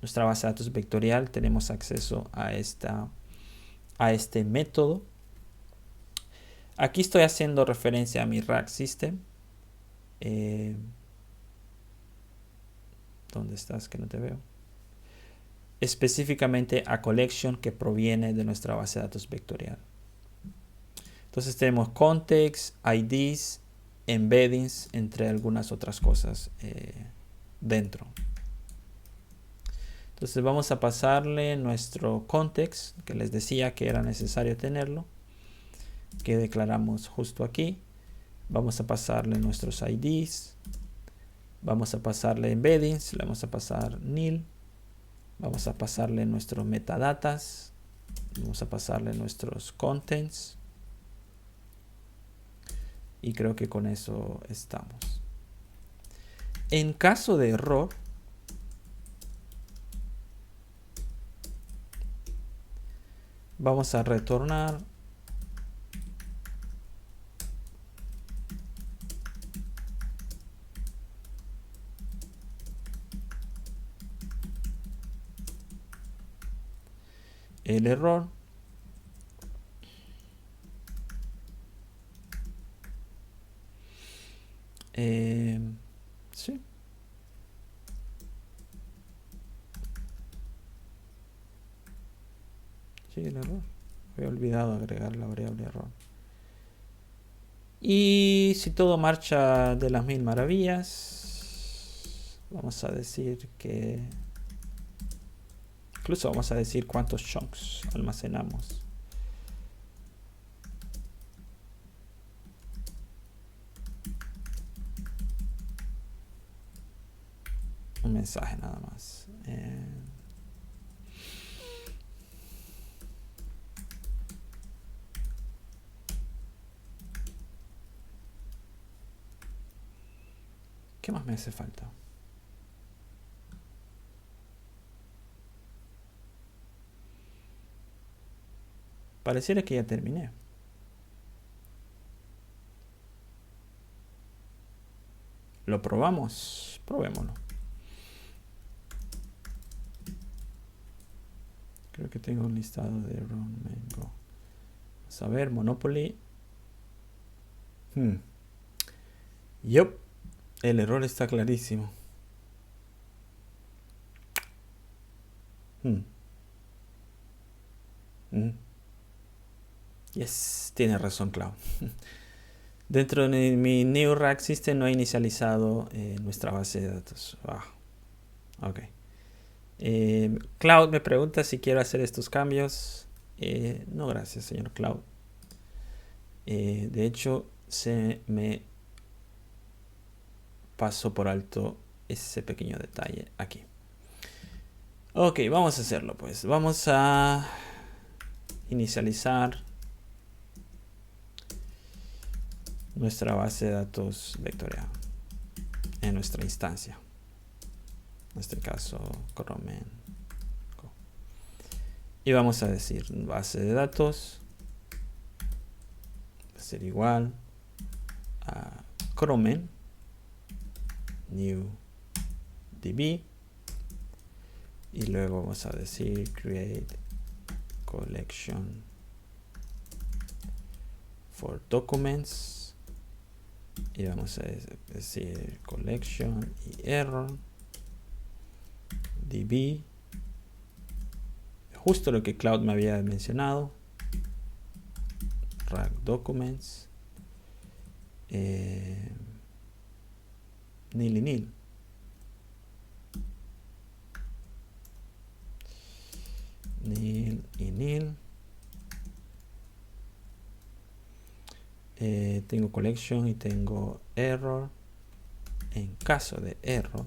Nuestra base de datos vectorial. Tenemos acceso a este método. Aquí estoy haciendo referencia a mi rack system. ¿Dónde estás? Que no te veo. Específicamente a collection que proviene de nuestra base de datos vectorial. Entonces tenemos context, IDs, embeddings, entre algunas otras cosas dentro. Entonces vamos a pasarle nuestro context, que les decía que era necesario tenerlo, que declaramos justo aquí. Vamos a pasarle nuestros IDs, vamos a pasarle embeddings, le vamos a pasar nil, vamos a pasarle nuestros metadatas, vamos a pasarle nuestros contents, y creo que con eso estamos. En caso de error, vamos a retornar el error. Sí. Sí, el error. Había olvidado agregar la variable error. Y si todo marcha de las mil maravillas, vamos a decir que... Incluso vamos a decir cuántos chunks almacenamos. Un mensaje nada más. ¿Qué más me hace falta? Pareciera que ya terminé. ¿Lo probamos? Probémoslo. Creo que tengo un listado de run mango. Vamos a ver, Monopoly. Yup, el error está clarísimo. Yes, tiene razón, Cloud. Dentro de mi New Rack System no he inicializado nuestra base de datos. Ok. Cloud me pregunta si quiero hacer estos cambios. No, gracias, señor Cloud. De hecho, se me pasó por alto ese pequeño detalle aquí. Ok, vamos a hacerlo pues. Vamos a inicializar nuestra base de datos vectorial en nuestra instancia. En este caso, Chromen. Y vamos a decir base de datos va a ser igual a Chromen new db, y luego vamos a decir create collection for documents, y vamos a decir collection y error db, justo lo que Cloud me había mencionado, rack documents, nil y nil. Nil y nil. Tengo collection y tengo error. En caso de error,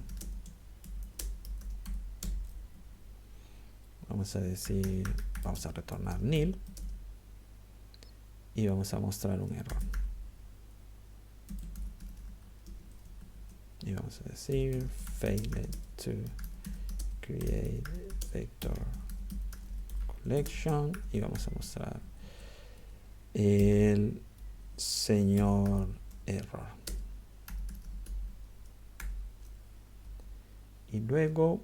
vamos a decir, vamos a retornar nil y vamos a mostrar un error. Y vamos a decir failed to create vector collection, y vamos a mostrar el señor error. Y luego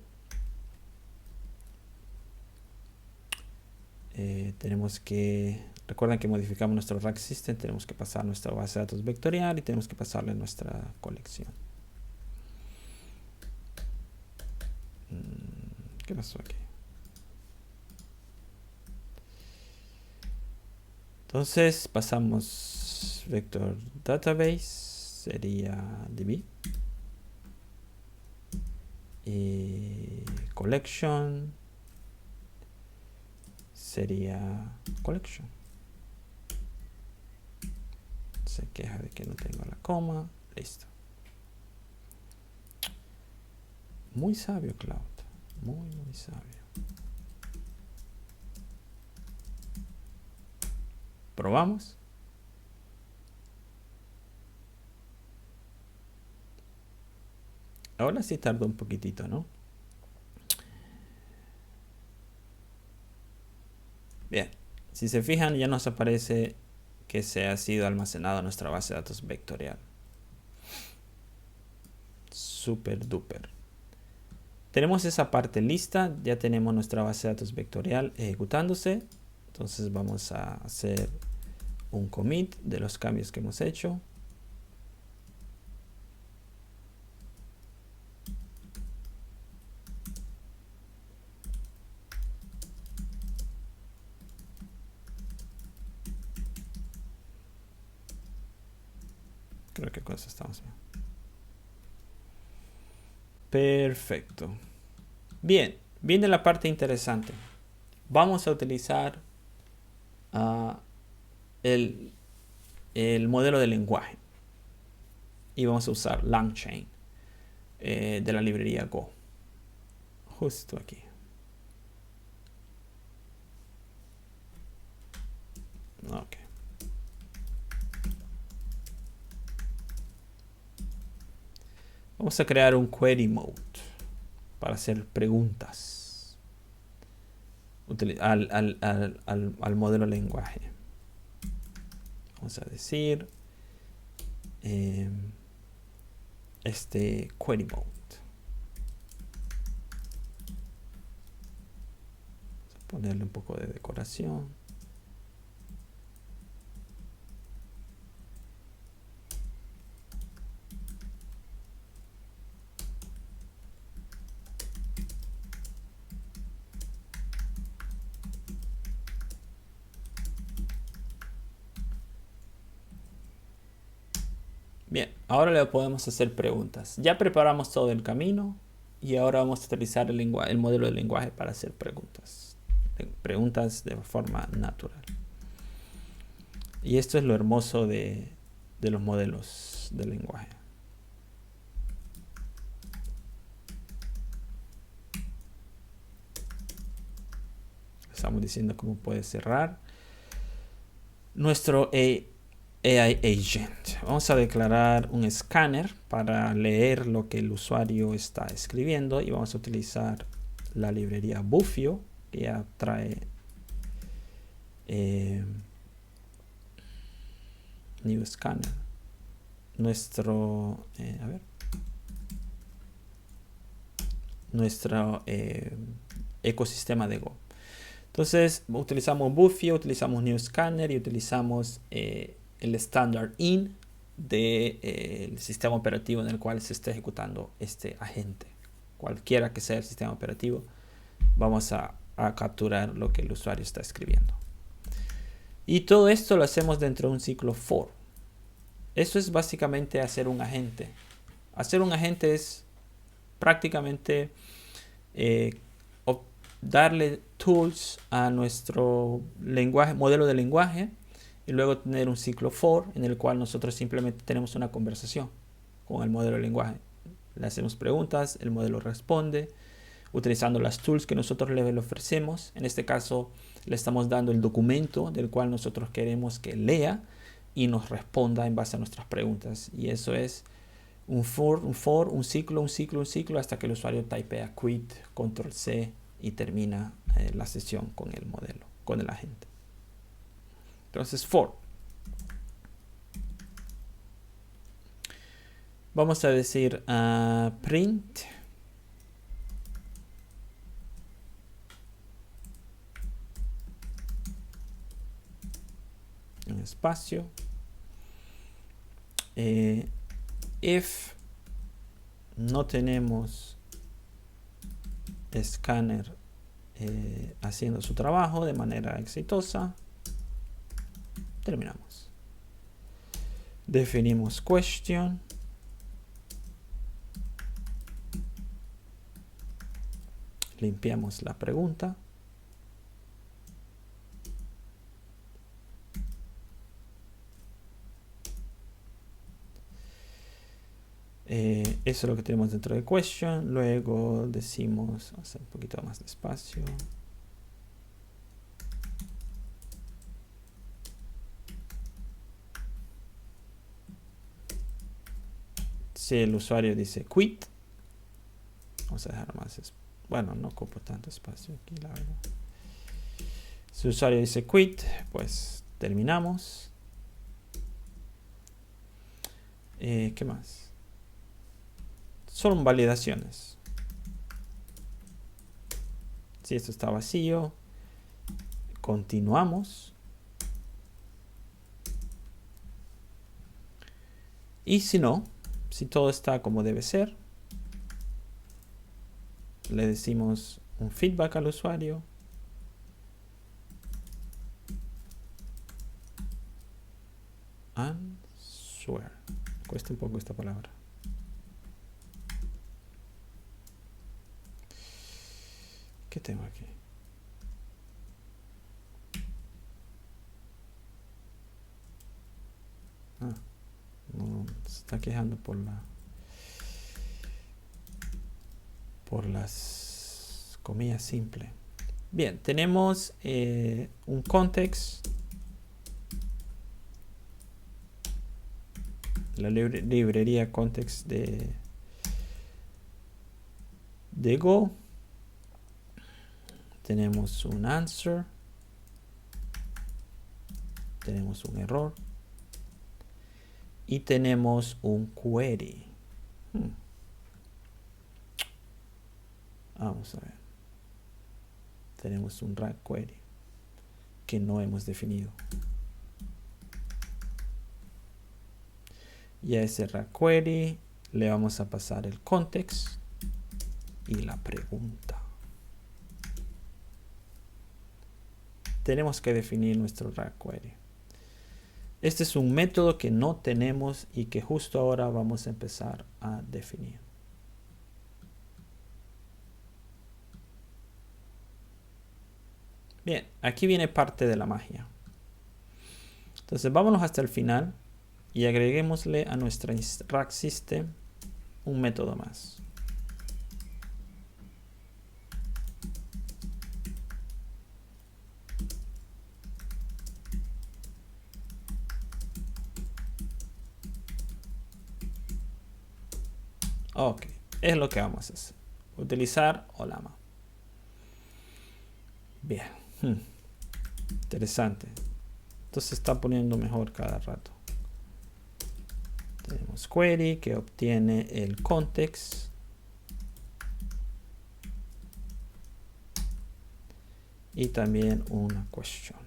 tenemos que Recuerden que modificamos nuestro rack system, tenemos que pasar nuestra base de datos vectorial y tenemos que pasarle nuestra colección. ¿Qué pasó aquí? Entonces pasamos vector database, sería db. Y collection sería collection. Se queja de que no tengo la coma. Listo. Muy sabio, Cloud. Muy sabio. Probamos. Ahora sí tardó un poquitito, ¿no? Bien. Si se fijan, ya nos aparece que se ha sido almacenado en nuestra base de datos vectorial. Super duper. Tenemos esa parte lista, ya tenemos nuestra base de datos vectorial ejecutándose. Entonces vamos a hacer un commit de los cambios que hemos hecho. Creo que con eso estamos bien. Perfecto. Bien, viene la parte interesante. Vamos a utilizar el modelo de lenguaje. Y vamos a usar LangChain de la librería Go. Justo aquí. Ok. Vamos a crear un query mode para hacer preguntas al modelo lenguaje. Vamos a decir este query mode. Vamos a ponerle un poco de decoración. Bien, ahora le podemos hacer preguntas. Ya preparamos todo el camino y ahora vamos a utilizar el modelo de lenguaje para hacer preguntas. Preguntas de forma natural. Y esto es lo hermoso de los modelos de lenguaje. Estamos diciendo cómo puede cerrar nuestro AI Agent. Vamos a declarar un escáner para leer lo que el usuario está escribiendo y vamos a utilizar la librería Bufio que ya trae New Scanner. Nuestro ecosistema de Go. Entonces utilizamos Bufio, utilizamos New Scanner y utilizamos el standard in del sistema operativo en el cual se está ejecutando este agente. Cualquiera que sea el sistema operativo, vamos a capturar lo que el usuario está escribiendo. Y todo esto lo hacemos dentro de un ciclo for. Eso es básicamente hacer un agente. Hacer un agente es prácticamente darle tools a nuestro lenguaje, modelo de lenguaje, y luego tener un ciclo for en el cual nosotros simplemente tenemos una conversación con el modelo de lenguaje. Le hacemos preguntas, el modelo responde utilizando las tools que nosotros le ofrecemos. En este caso le estamos dando el documento del cual nosotros queremos que lea y nos responda en base a nuestras preguntas. Y eso es un ciclo, hasta que el usuario typea quit, control C y termina la sesión con el modelo, con el agente. Entonces for. Vamos a decir print espacio. If no tenemos escáner haciendo su trabajo de manera exitosa, terminamos. Definimos question. Limpiamos la pregunta. Eso es lo que tenemos dentro de question. Luego decimos, vamos a hacer un poquito más despacio. Si el usuario dice quit, vamos a dejar más, bueno, no ocupo tanto espacio aquí, la verdad. Si el usuario dice quit, pues terminamos. ¿Qué más? Son validaciones. Si esto está vacío, continuamos. Y si no, si todo está como debe ser, le decimos un feedback al usuario. Answer. Cuesta un poco esta palabra. ¿Qué tengo aquí? No, se está quejando por las comillas simples. Bien, tenemos un context. La librería context de Go. Tenemos un answer. Tenemos un error. Y tenemos un query. Vamos a ver. Tenemos un rack query que no hemos definido. Y a ese rack query le vamos a pasar el context y la pregunta. Tenemos que definir nuestro rack query. Este es un método que no tenemos y que justo ahora vamos a empezar a definir. Bien, aquí viene parte de la magia. Entonces vámonos hasta el final y agreguémosle a nuestra rack system un método más. Ok, es lo que vamos a hacer. Utilizar Ollama. Bien. Interesante. Entonces se está poniendo mejor cada rato. Tenemos query que obtiene el context. Y también una question,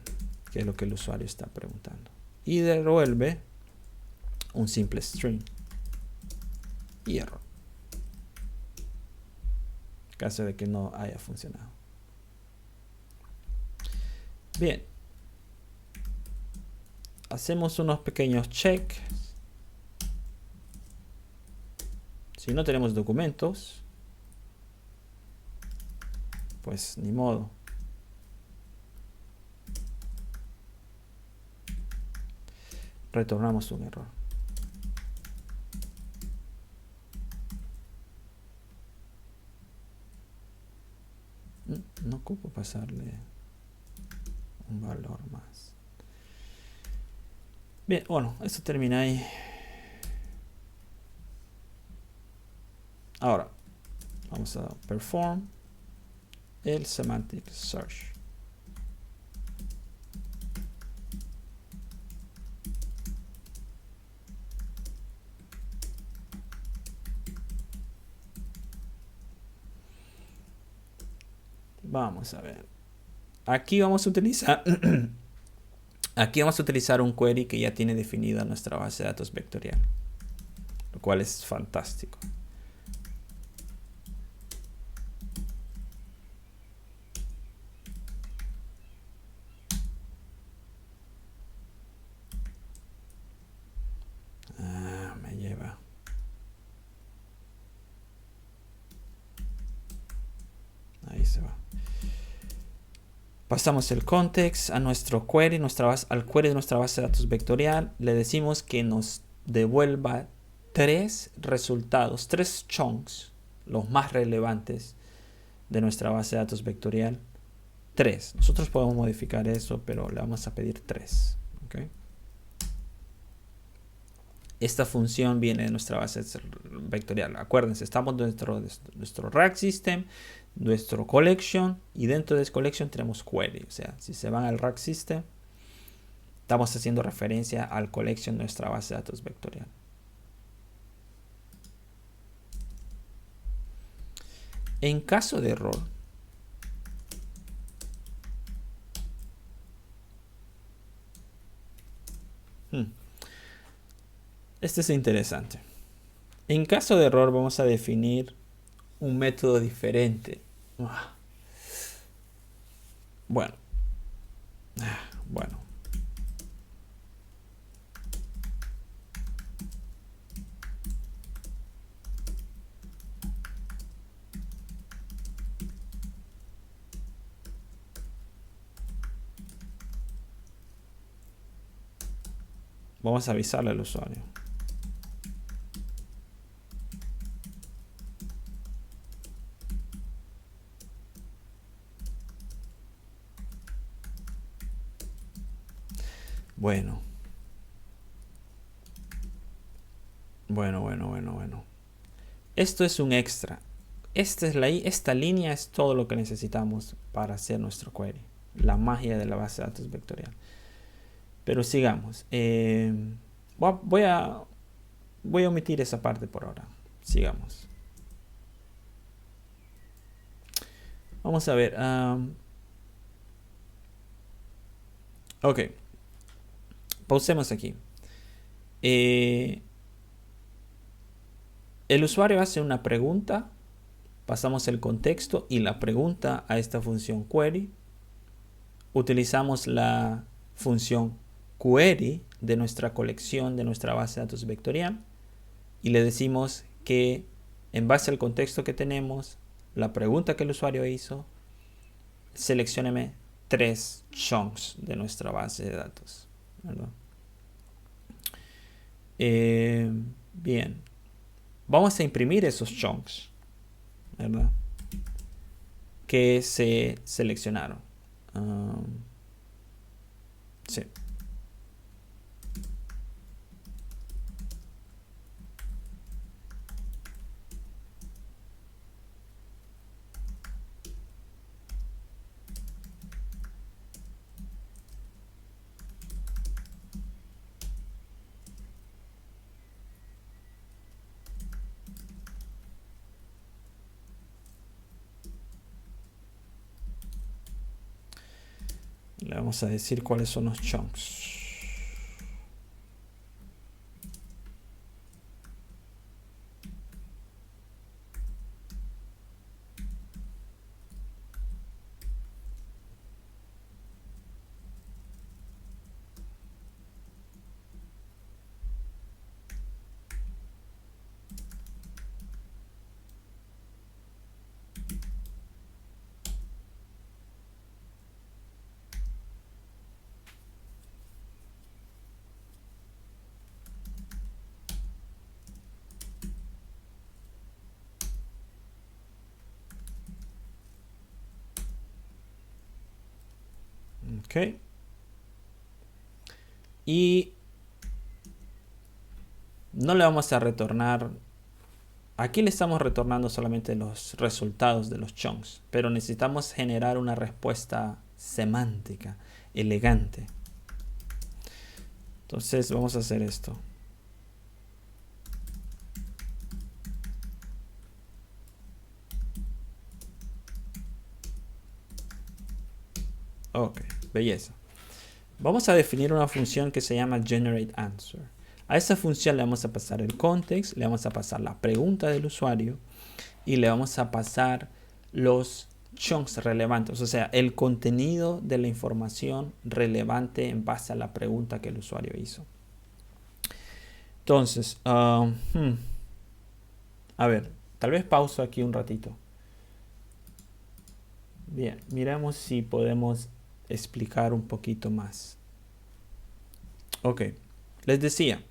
que es lo que el usuario está preguntando. Y devuelve un simple string. Y error. En caso de que no haya funcionado. Bien. Hacemos unos pequeños checks. Si no tenemos documentos, pues ni modo. Retornamos un error. No ocupo pasarle un valor más. Bien, bueno, esto termina ahí. Ahora, vamos a perform el semantic search. Vamos a ver. Aquí vamos a utilizar Aquí vamos a utilizar un query que ya tiene definida nuestra base de datos vectorial, lo cual es fantástico. Me lleva. Ahí se va. Pasamos el context a nuestro query, al query de nuestra base de datos vectorial. Le decimos que nos devuelva 3 resultados, 3 chunks, los más relevantes de nuestra base de datos vectorial. 3. Nosotros podemos modificar eso, pero le vamos a pedir 3. ¿Okay? Esta función viene de nuestra base vectorial. Acuérdense, estamos dentro de nuestro rack system, nuestro collection, y dentro de ese collection tenemos query. O sea, si se van al rack system, estamos haciendo referencia al collection de nuestra base de datos vectorial. En caso de error, este es interesante. En caso de error vamos a definir un método diferente. Bueno. Vamos a avisarle al usuario. Bueno. Esto es un extra. Esta línea es todo lo que necesitamos para hacer nuestro query. La magia de la base de datos vectorial. Pero sigamos. Voy a omitir esa parte por ahora. Sigamos. Vamos a ver. Ok. Pausemos aquí. El usuario hace una pregunta. Pasamos el contexto y la pregunta a esta función query. Utilizamos la función query de nuestra colección, de nuestra base de datos vectorial. Y le decimos que en base al contexto que tenemos, la pregunta que el usuario hizo, seleccióneme 3 chunks de nuestra base de datos, ¿verdad? Bien. Vamos a imprimir esos chunks, ¿verdad? Que se seleccionaron. Sí. Le vamos a decir cuáles son los chunks. Ok. Y no le vamos a retornar. Aquí le estamos retornando solamente los resultados de los chunks, pero necesitamos generar una respuesta semántica, elegante. Entonces vamos a hacer esto. Ok, belleza. Vamos a definir una función que se llama generateAnswer. A esa función le vamos a pasar el context, le vamos a pasar la pregunta del usuario y le vamos a pasar los chunks relevantes, o sea, el contenido de la información relevante en base a la pregunta que el usuario hizo. Entonces, a ver, tal vez pauso aquí un ratito. Bien, miremos si podemos explicar un poquito más. Ok, les decía,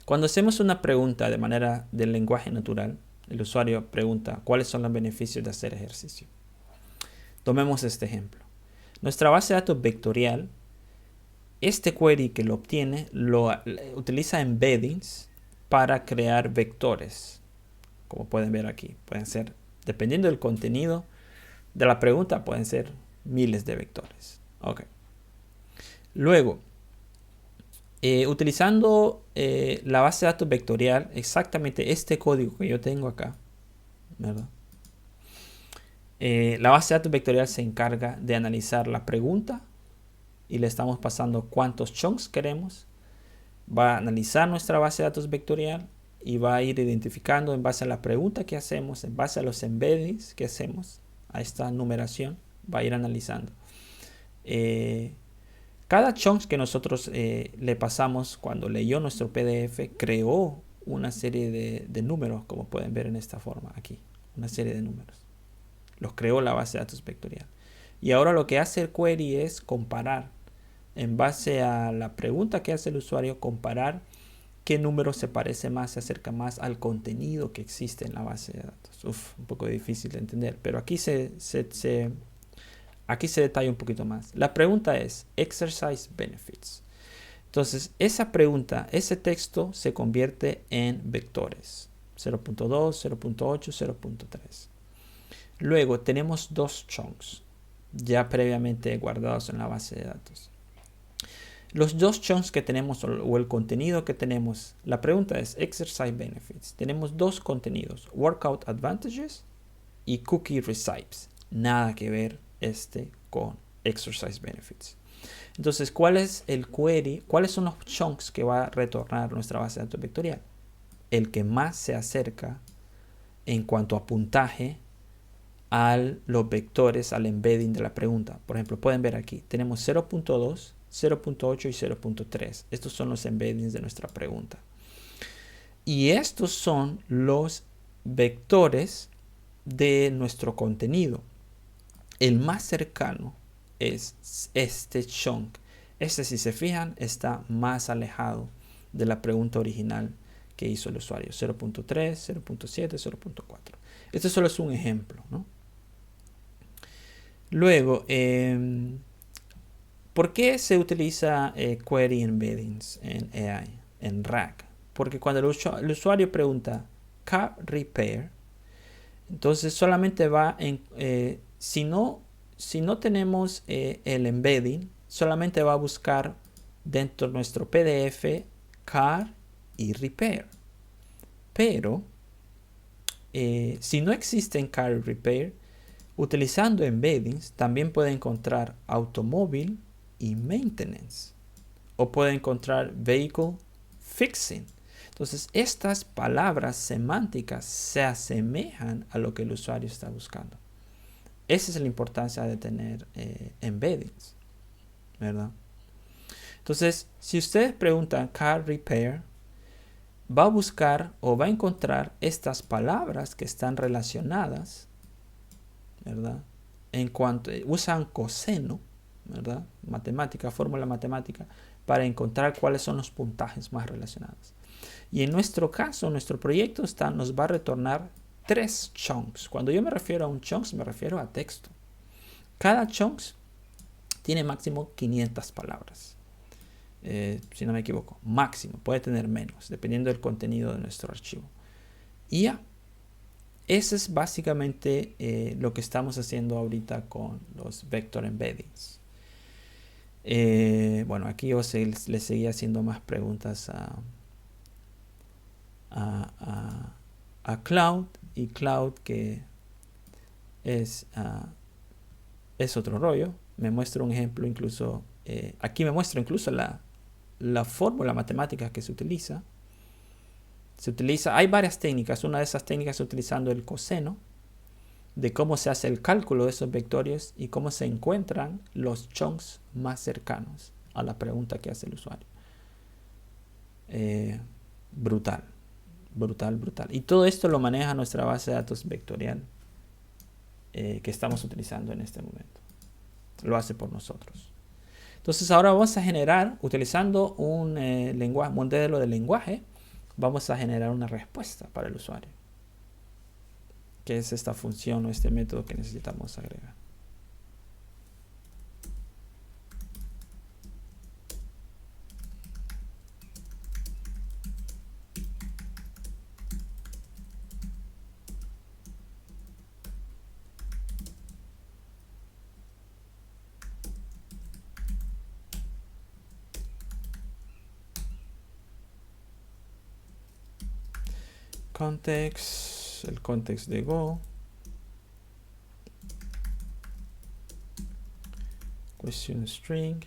cuando hacemos una pregunta de manera del lenguaje natural, el usuario pregunta cuáles son los beneficios de hacer ejercicio. Tomemos este ejemplo. Nuestra base de datos vectorial, este query que lo obtiene, utiliza embeddings para crear vectores. Como pueden ver aquí, pueden ser, dependiendo del contenido de la pregunta, pueden ser miles de vectores. Ok. Luego, utilizando la base de datos vectorial, exactamente este código que yo tengo acá, ¿verdad? La base de datos vectorial se encarga de analizar la pregunta y le estamos pasando cuántos chunks queremos. Va a analizar nuestra base de datos vectorial y va a ir identificando en base a la pregunta que hacemos, en base a los embeddings que hacemos, a esta numeración, va a ir analizando. Cada chunk que nosotros le pasamos cuando leyó nuestro PDF creó una serie de números, como pueden ver en esta forma aquí, una serie de números. Los creó la base de datos vectorial. Y ahora lo que hace el query es comparar, en base a la pregunta que hace el usuario, comparar qué número se parece más, se acerca más al contenido que existe en la base de datos. Un poco difícil de entender, pero aquí aquí se detalla un poquito más. La pregunta es Exercise Benefits. Entonces, esa pregunta, ese texto se convierte en vectores. 0.2, 0.8, 0.3. Luego tenemos dos chunks ya previamente guardados en la base de datos. Los dos chunks que tenemos o el contenido que tenemos, la pregunta es Exercise Benefits. Tenemos dos contenidos, Workout Advantages y Cookie Recipes. Nada que ver con Exercise Benefits. Entonces, ¿cuál es el query? ¿Cuáles son los chunks que va a retornar nuestra base de datos vectorial? El que más se acerca en cuanto a puntaje a los vectores, al embedding de la pregunta. Por ejemplo, pueden ver aquí, tenemos 0.2, 0.8 y 0.3. Estos son los embeddings de nuestra pregunta. Y estos son los vectores de nuestro contenido. El más cercano es este chunk. Este, si se fijan, está más alejado de la pregunta original que hizo el usuario. 0.3, 0.7, 0.4. Este solo es un ejemplo, ¿no? Luego, ¿por qué se utiliza Query Embeddings en AI, en RAG? Porque cuando el usuario pregunta Car Repair, entonces solamente va en... si no tenemos el embedding, solamente va a buscar dentro de nuestro PDF Car y Repair. Pero, si no existen Car y Repair, utilizando embeddings también puede encontrar automóvil y maintenance. O puede encontrar vehicle fixing. Entonces, estas palabras semánticas se asemejan a lo que el usuario está buscando. Esa es la importancia de tener embeddings, ¿verdad? Entonces, si ustedes preguntan car repair, va a buscar o va a encontrar estas palabras que están relacionadas, ¿verdad? En cuanto usan coseno, ¿verdad? Matemática, fórmula matemática, para encontrar cuáles son los puntajes más relacionados. Y en nuestro caso, nuestro proyecto nos va a retornar 3 chunks. Cuando yo me refiero a un chunks, me refiero a texto. Cada chunks tiene máximo 500 palabras. Si no me equivoco, máximo. Puede tener menos, dependiendo del contenido de nuestro archivo. Y ya. Ese es básicamente lo que estamos haciendo ahorita con los vector embeddings. Bueno, aquí yo les seguía haciendo más preguntas a Cloud, y Cloud, que es otro rollo. Me muestra un ejemplo incluso aquí me muestra incluso la fórmula matemática que se utiliza. Hay varias técnicas. Una de esas técnicas es utilizando el coseno, de cómo se hace el cálculo de esos vectores y cómo se encuentran los chunks más cercanos a la pregunta que hace el usuario. Brutal. Y todo esto lo maneja nuestra base de datos vectorial que estamos utilizando en este momento. Lo hace por nosotros. Entonces ahora vamos a generar, utilizando un modelo de lenguaje, vamos a generar una respuesta para el usuario, que es esta función o este método que necesitamos agregar. Context, el context de Go. Question string.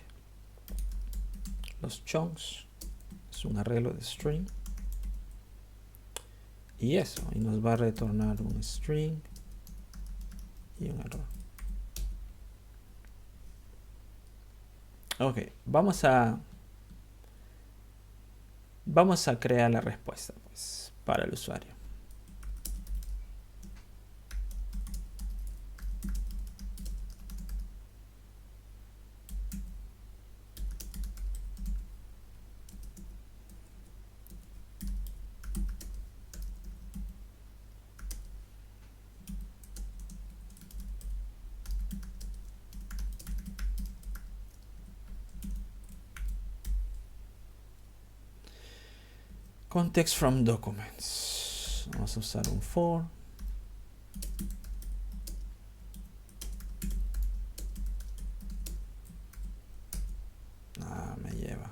Los chunks. Es un arreglo de string. Y eso. Y nos va a retornar un string y un error. Ok. Vamos a crear la respuesta pues, para el usuario. Context from documents. Vamos a usar un for. Me lleva.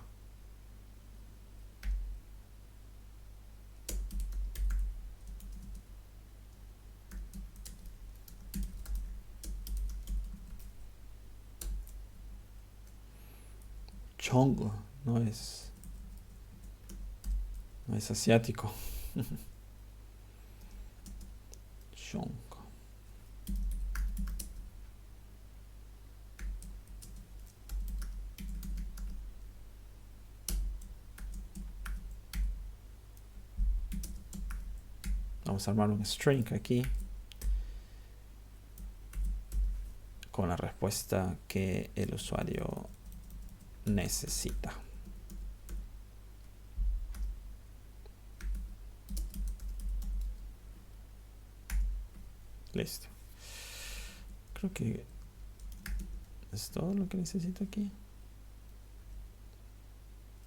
Chongo, no es asiático. Chongo. Vamos a armar un string aquí con la respuesta que el usuario necesita. Listo. Creo que es todo lo que necesito aquí.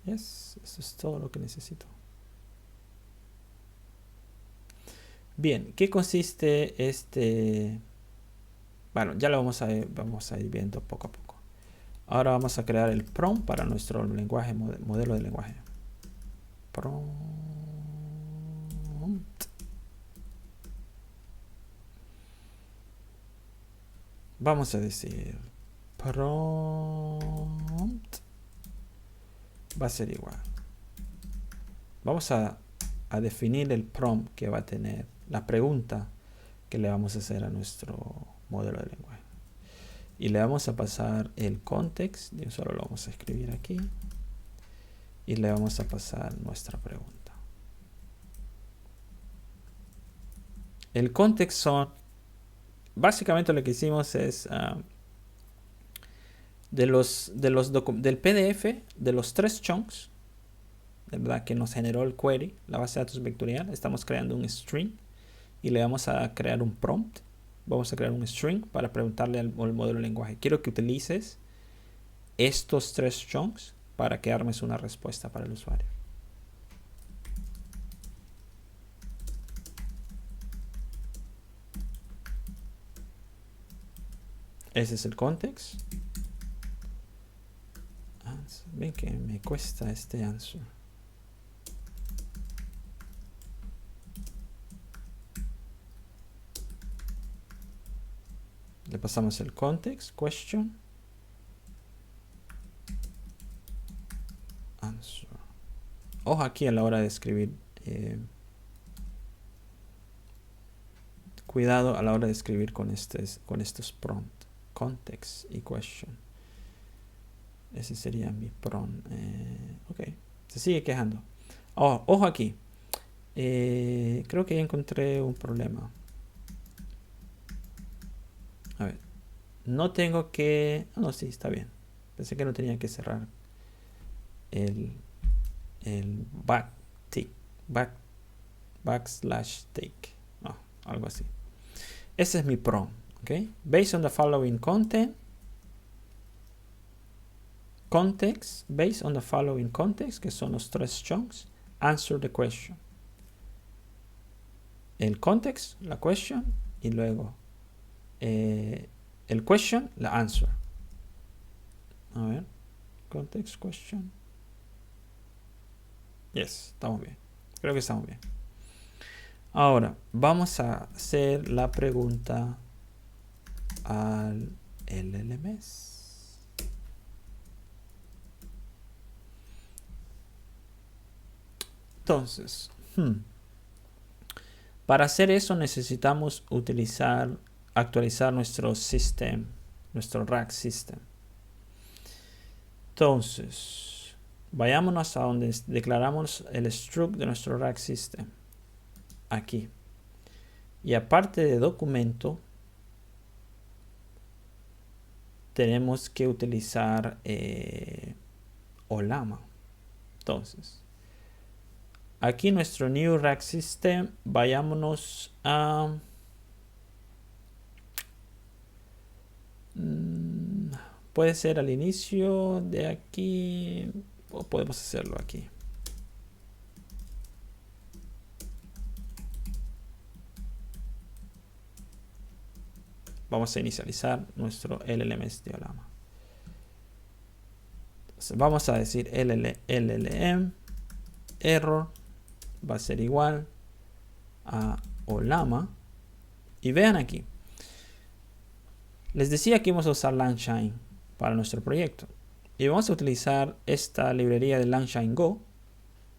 Yes, eso es todo lo que necesito. Bien, ¿qué consiste este? Bueno, ya lo vamos a ir viendo poco a poco. Ahora vamos a crear el prompt para nuestro lenguaje, modelo de lenguaje. Prompt. Vamos a decir prompt va a ser igual. Vamos a definir el prompt que va a tener, la pregunta que le vamos a hacer a nuestro modelo de lenguaje. Y le vamos a pasar el context, y solo lo vamos a escribir aquí. Y le vamos a pasar nuestra pregunta. El context son, básicamente lo que hicimos es del PDF, de los 3 chunks, ¿verdad? Que nos generó el query, la base de datos vectorial, estamos creando un string y le vamos a crear un prompt. Vamos a crear un string para preguntarle al modelo de lenguaje: quiero que utilices estos 3 chunks para que armes una respuesta para el usuario. Ese es el context. Ven que me cuesta este answer. Le pasamos el context, question. answer. Ojo aquí a la hora de escribir. Cuidado a la hora de escribir con estos prompt. Context y question. Ese sería mi prompt. Ok. Se sigue quejando. Oh, ojo aquí. Creo que ya encontré un problema. A ver. No tengo que... no, sí, está bien. Pensé que no tenía que cerrar el backslash take. No, algo así. Ese es mi prompt. Okay? Based on the following context, based on the following context, que son los 3 chunks, answer the question. El context, la question, y luego el question, la answer. A ver, context, question. Yes, estamos bien. Creo que estamos bien. Ahora, vamos a hacer la pregunta al LLMS. Entonces, para hacer eso necesitamos actualizar nuestro system, nuestro rack system. Entonces, vayámonos a donde declaramos el struct de nuestro rack system. Aquí. Y aparte de documento, tenemos que utilizar Olama. Entonces, aquí nuestro new rack system, vayámonos a... puede ser al inicio de aquí, o podemos hacerlo aquí. Vamos a inicializar nuestro LLMS de Olama. Entonces, vamos a decir LLM error va a ser igual a Olama. Y vean aquí. Les decía que íbamos a usar Langshine para nuestro proyecto. Y vamos a utilizar esta librería de Langshine Go.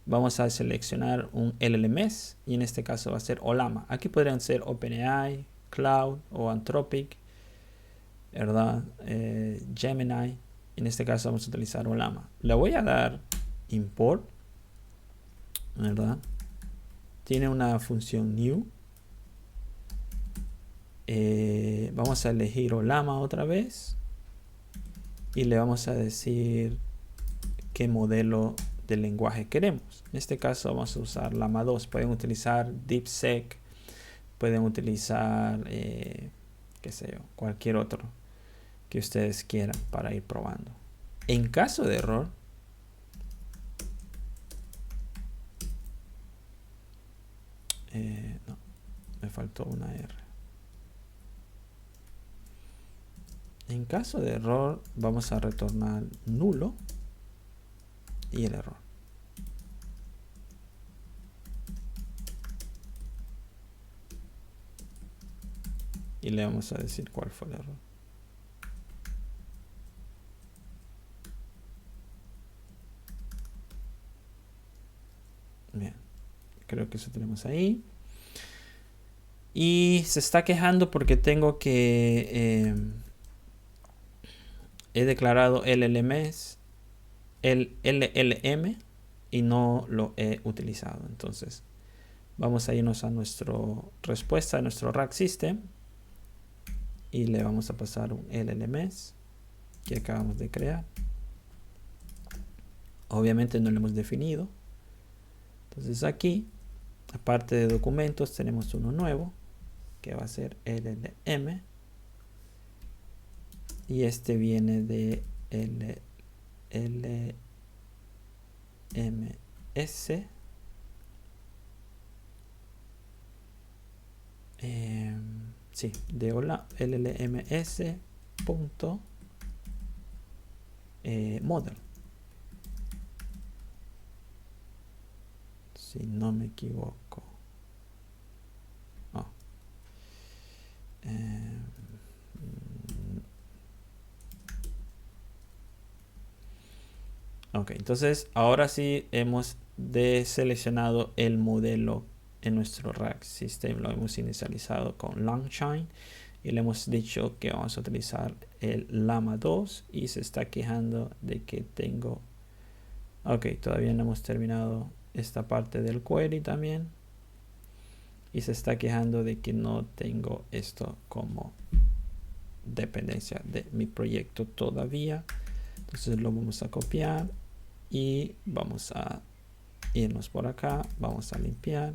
Vamos a seleccionar un LLMS y en este caso va a ser Olama. Aquí podrían ser OpenAI, Cloud o Anthropic, ¿verdad? Gemini. En este caso vamos a utilizar Olama. Le voy a dar import, ¿verdad? Tiene una función new. Vamos a elegir Olama otra vez y le vamos a decir qué modelo de lenguaje queremos. En este caso vamos a usar Llama 2. Pueden utilizar DeepSeek, pueden utilizar qué sé yo, cualquier otro que ustedes quieran para ir probando. En caso de error, no, me faltó una R. En caso de error, vamos a retornar nulo y el error. Y le vamos a decir cuál fue el error. Bien, creo que eso tenemos ahí. Y se está quejando porque tengo que... he declarado LLMs, el LLM, y no lo he utilizado. Entonces, vamos a irnos a nuestra respuesta de nuestro rack system y le vamos a pasar un LLMs que acabamos de crear. Obviamente no lo hemos definido. Entonces aquí, aparte de documentos, tenemos uno nuevo que va a ser LLM. Y este viene de LLMS. Sí, de hola LLMS punto model. Si no me equivoco. Oh. Ok, entonces ahora sí hemos deseleccionado el modelo en nuestro rack system. Lo hemos inicializado con Longshine y le hemos dicho que vamos a utilizar el Llama 2 y se está quejando de que tengo... Ok, todavía no hemos terminado esta parte del query también y se está quejando de que no tengo esto como dependencia de mi proyecto todavía. Entonces lo vamos a copiar y vamos a irnos por acá, vamos a limpiar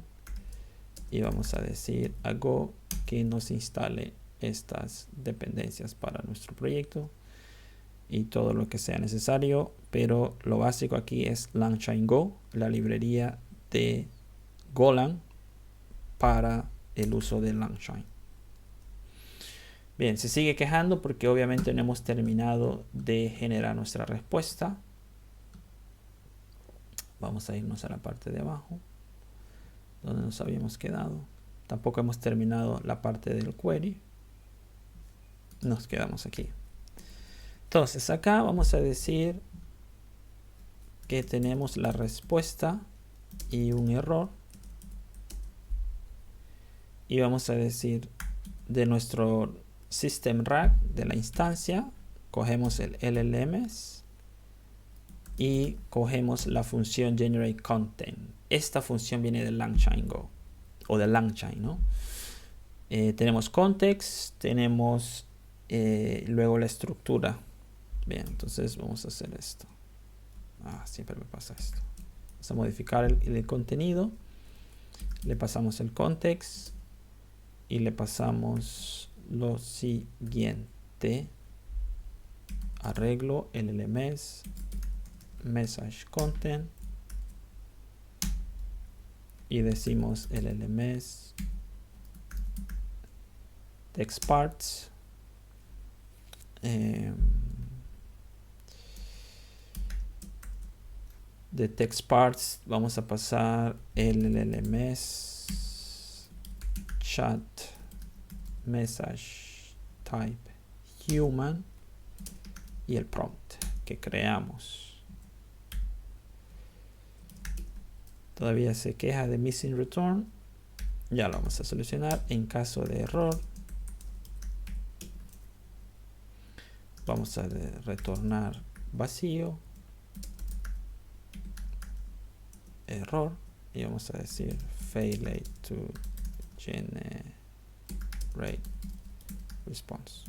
y vamos a decir a Go que nos instale estas dependencias para nuestro proyecto y todo lo que sea necesario, pero lo básico aquí es Langchain Go, la librería de Golang para el uso de Langchain. Bien, se sigue quejando porque obviamente no hemos terminado de generar nuestra respuesta. Vamos a irnos a la parte de abajo donde nos habíamos quedado. Tampoco hemos terminado la parte del query. Nos quedamos aquí. Entonces acá vamos a decir que tenemos la respuesta y un error. Y vamos a decir de nuestro system rack de la instancia, cogemos el LLMs y cogemos la función generate content. Esta función viene de Langchain Go o de Langchain, ¿no? Tenemos context, tenemos luego la estructura. Bien, entonces vamos a hacer esto. Siempre me pasa esto. Vamos a modificar el contenido. Le pasamos el context y le pasamos lo siguiente. Arreglo LLMs message content y decimos LLMs text parts de text parts vamos a pasar el LLMs chat message type human y el prompt que creamos. Todavía se queja de missing return. Ya lo vamos a solucionar. En caso de error, vamos a retornar vacío, error, y vamos a decir failed to generate response.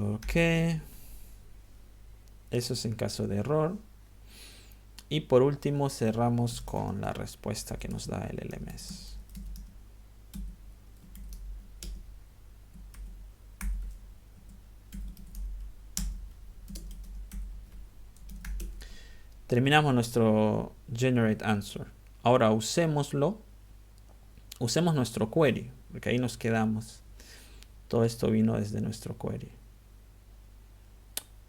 Ok, eso es en caso de error. Y por último cerramos con la respuesta que nos da el LMS. Terminamos nuestro generate answer. Ahora usémoslo. Usemos nuestro query, porque ahí nos quedamos. Todo esto vino desde nuestro query.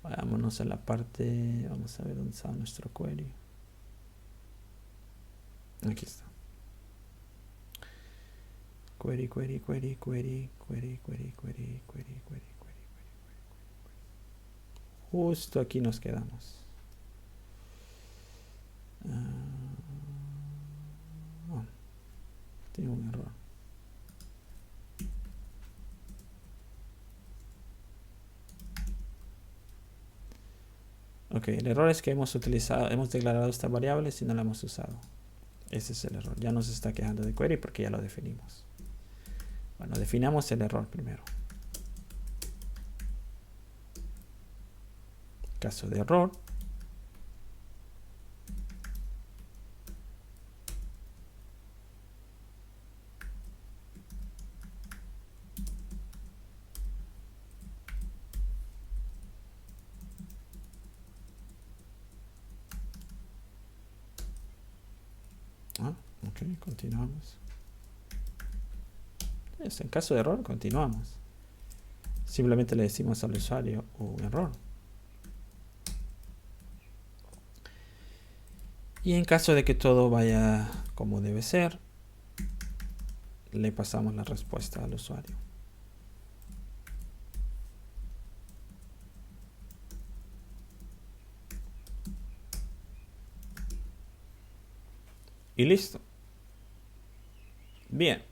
Vámonos a la parte, vamos a ver dónde está nuestro query. Aquí está. Query. Justo aquí nos quedamos. Tengo un error. Ok, el error es que hemos declarado esta variable si no la hemos usado. Ese es el error. Ya nos está quejando de query porque ya lo definimos. Bueno, definamos el error primero. Caso de error. Ok, continuamos. En caso de error, continuamos. Simplemente le decimos al usuario un error. Y en caso de que todo vaya como debe ser, le pasamos la respuesta al usuario. Y listo. Bien.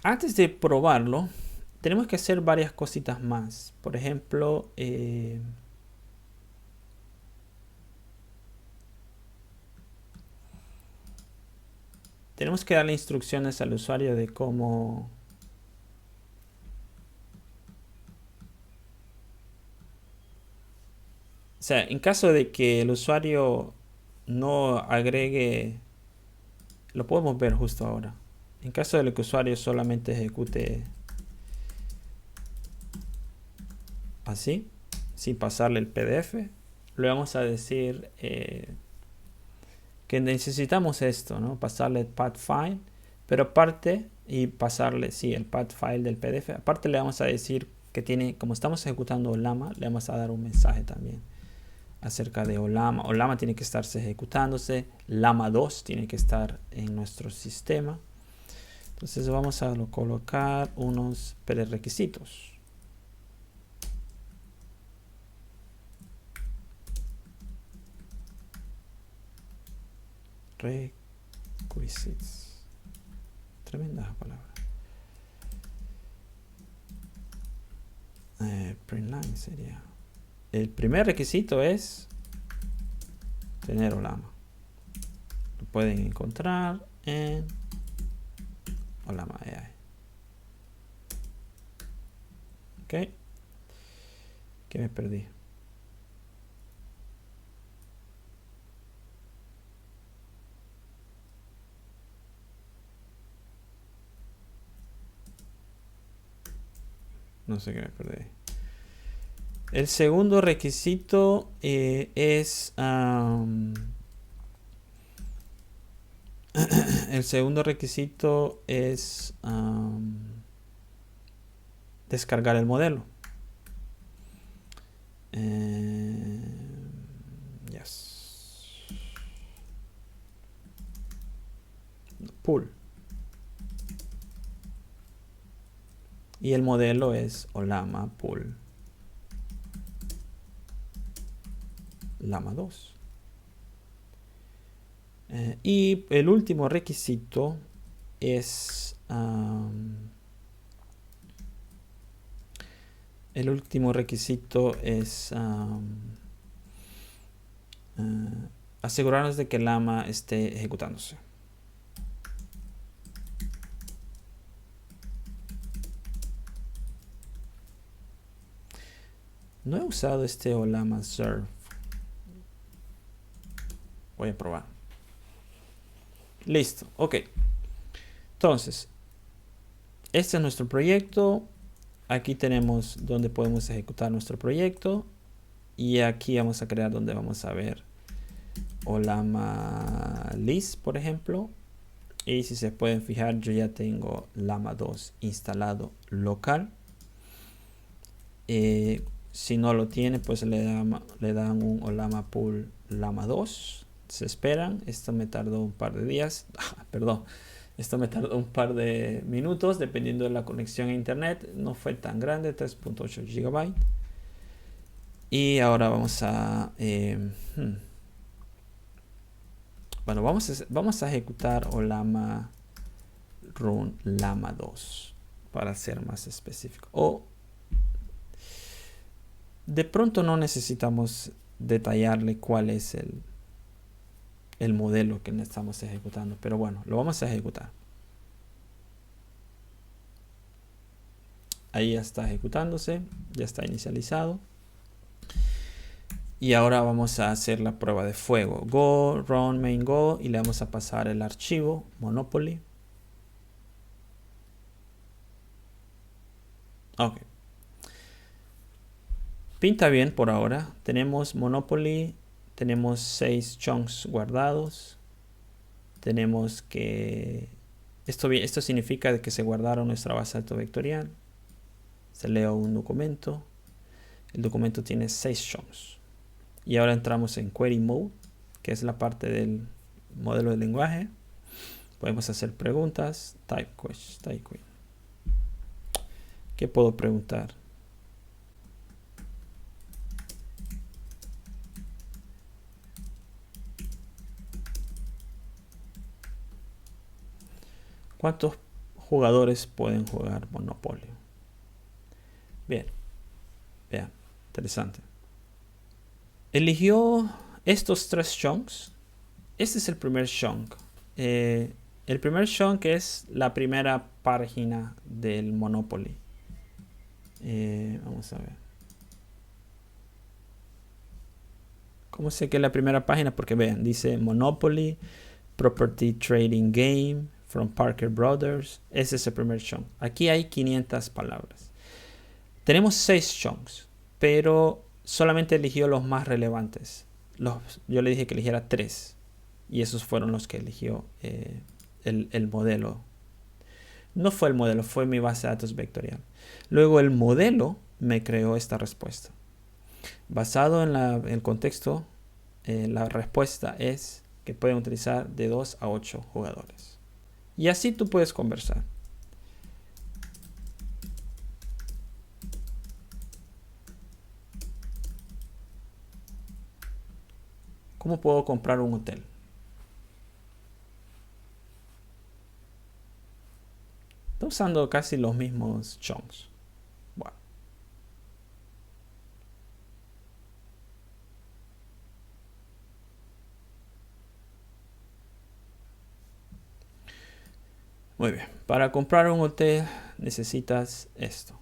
Antes de probarlo, tenemos que hacer varias cositas más. Por ejemplo, tenemos que darle instrucciones al usuario de cómo... O sea, en caso de que el usuario no agregue... Lo podemos ver justo ahora. En caso de que el usuario solamente ejecute así, sin pasarle el PDF, le vamos a decir que necesitamos esto, ¿no? Pasarle el path file, pero aparte, y pasarle, sí, el path file del PDF. Aparte le vamos a decir que tiene, como estamos ejecutando Ollama, le vamos a dar un mensaje también acerca de Ollama. Ollama tiene que estarse ejecutándose, Llama 2 tiene que estar en nuestro sistema. Entonces vamos a colocar unos prerequisitos. Requisites. Tremenda palabra. Print line sería. El primer requisito es tener Ollama. Lo pueden encontrar en Ollama AI. Ok. ¿Qué me perdí? No sé qué me perdí. El segundo requisito es... el segundo requisito es descargar el modelo. Yes. Pool. Y el modelo es Ollama Pool Llama 2. Y el último requisito es asegurarnos de que el Llama esté ejecutándose. No he usado este Ollama Serve. Voy a probar. Listo, ok. Entonces, este es nuestro proyecto. Aquí tenemos donde podemos ejecutar nuestro proyecto. Y aquí vamos a crear donde vamos a ver Ollama list, por ejemplo. Y si se pueden fijar, yo ya tengo Llama 2 instalado local. Si no lo tiene, pues le dan un Ollama Pool Llama 2. Se esperan. Esto me tardó un par de días. Perdón. Esto me tardó un par de minutos dependiendo de la conexión a internet. No fue tan grande, 3.8 GB. Y ahora vamos a... bueno, vamos a ejecutar Ollama run Llama 2 para ser más específico. O de pronto no necesitamos detallarle cuál es el modelo que estamos ejecutando, pero bueno, lo vamos a ejecutar. Ahí ya está ejecutándose, ya está inicializado. Y ahora vamos a hacer la prueba de fuego. Go, run main go, y le vamos a pasar el archivo Monopoly. Ok. Pinta bien por ahora. Tenemos Monopoly, tenemos 6 chunks guardados. Tenemos que... Esto significa que se guardaron nuestra base de datos vectorial. Se leo un documento. El documento tiene 6 chunks. Y ahora entramos en Query Mode, que es la parte del modelo de lenguaje. Podemos hacer preguntas. Type question. ¿Qué puedo preguntar? ¿Cuántos jugadores pueden jugar Monopolio? Bien, vean, interesante. Eligió estos 3 chunks. Este es el primer chunk. El primer chunk es la primera página del Monopoly. Vamos a ver. ¿Cómo sé que es la primera página? Porque vean, dice Monopoly, Property Trading Game, from Parker Brothers. Ese es el primer chunk. Aquí hay 500 palabras. Tenemos 6 chunks, pero solamente eligió los más relevantes. Yo le dije que eligiera 3. Y esos fueron los que eligió el modelo. No fue el modelo, fue mi base de datos vectorial. Luego el modelo me creó esta respuesta. Basado en el contexto, la respuesta es que pueden utilizar de 2 a 8 jugadores. Y así tú puedes conversar. ¿Cómo puedo comprar un hotel? Estoy usando casi los mismos chunks. Bueno. Muy bien. Para comprar un hotel necesitas esto.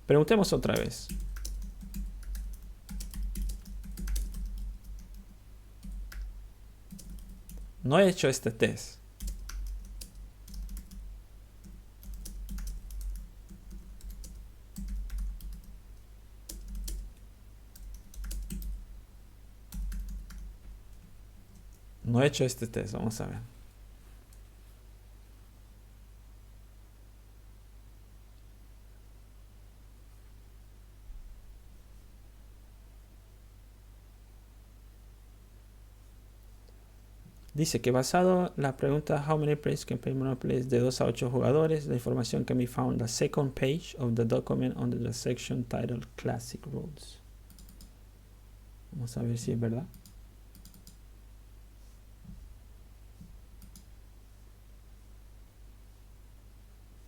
Preguntemos otra vez. No he hecho este test. No he hecho este test. Vamos a ver. Dice que basado en la pregunta How many players can play Monopoly de 2 a 8 jugadores, la información can be found on the second page of the document under the section titled Classic Rules. Vamos a ver si es verdad.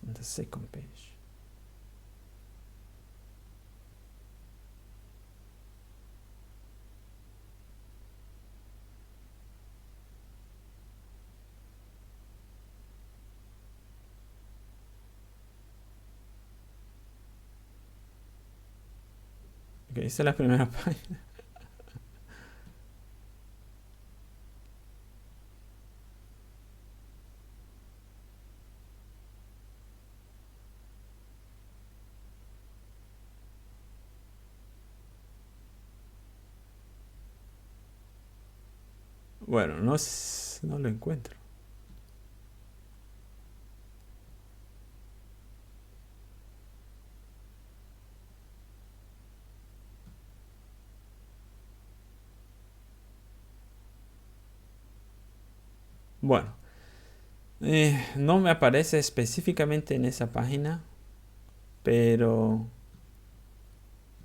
On the second page. Ok, esta es la primera página. Bueno, no lo encuentro. Bueno, no me aparece específicamente en esa página, pero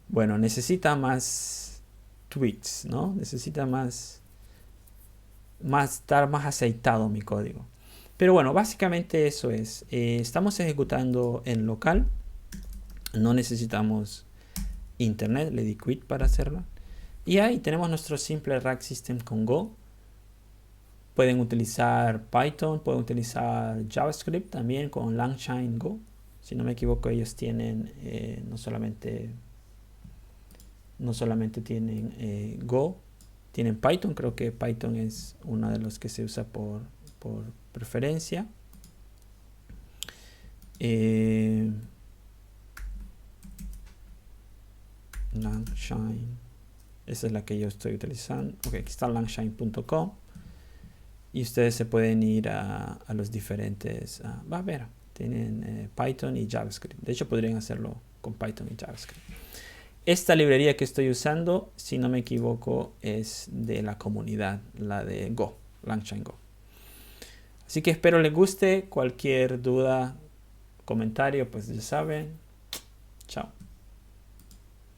bueno, necesita más tweaks, ¿no? Necesita estar más aceitado mi código. Pero bueno, básicamente eso es. Estamos ejecutando en local. No necesitamos internet, le di quit para hacerlo. Y ahí tenemos nuestro simple rack system con Go. Pueden utilizar Python, pueden utilizar JavaScript también con Langchain Go. Si no me equivoco, ellos tienen no solamente tienen Go, tienen Python. Creo que Python es uno de los que se usa por preferencia. Langchain, esa es la que yo estoy utilizando. Ok, aquí está langchain.com y ustedes se pueden ir a los diferentes. Va a ver, tienen Python y JavaScript. De hecho, podrían hacerlo con Python y JavaScript. Esta librería que estoy usando, si no me equivoco, es de la comunidad, la de Go, Langchain Go. Así que espero les guste. Cualquier duda, comentario, pues ya saben. Chao.